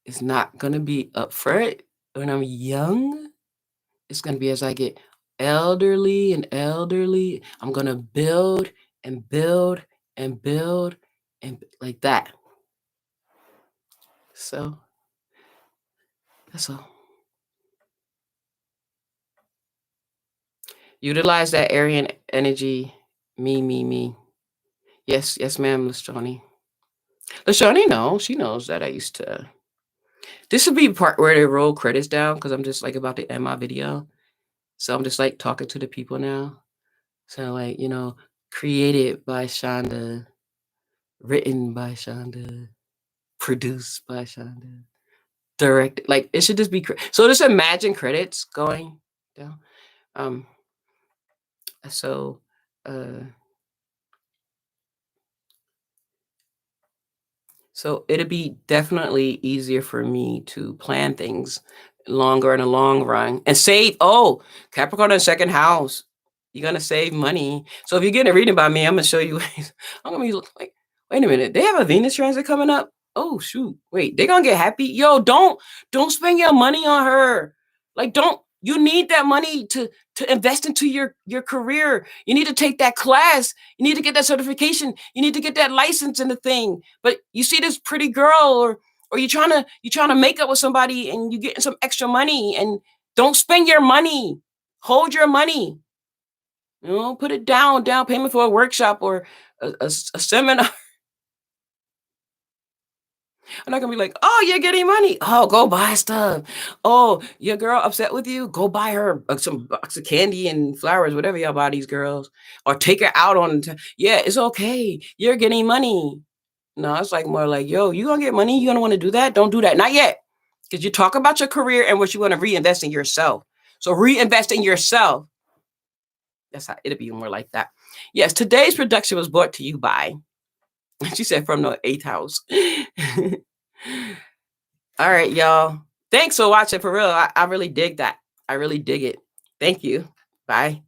is not gonna be up front when I'm young. It's gonna be as I get elderly and elderly. I'm gonna build and build and build and like that. So that's all. Utilize that Aryan energy. Me. Yes, yes, ma'am, Lashani. Lashani knows. She knows that I used to. This would be part where they roll credits down because I'm just like about to end my video. So I'm just like talking to the people now. So like, created by Shonda, written by Shonda, produced by Shonda, directed. Like it should just be so just imagine credits going down. So So it'd be definitely easier for me to plan things longer in the long run and save. Oh, Capricorn in second house. You're gonna save money. So if you're getting a reading by me, I'm gonna show you. I'm gonna be like, wait a minute, they have a Venus transit coming up. Oh shoot, wait, they're gonna get happy. Yo, don't spend your money on her. Like, don't you need that money to invest into your career? You need to take that class. You need to get that certification. You need to get that license in the thing. But you see this pretty girl, or you're trying to make up with somebody, and you getting some extra money, and don't spend your money. Hold your money. Put it down payment for a workshop or a seminar. I'm not gonna be like, oh, you're getting money. Oh, go buy stuff. Oh, your girl upset with you. Go buy her some box of candy and flowers, whatever y'all buy these girls, or take her out on. Yeah, it's okay. You're getting money. No, it's like more like, yo, you gonna get money? You gonna want to do that? Don't do that. Not yet, because you talk about your career and what you want to reinvest in yourself. So reinvest in yourself. That's how it'll be more like that. Yes, today's production was brought to you by. She said from the 8th house. All right, y'all. Thanks for watching. For real, I really dig that. I really dig it. Thank you. Bye.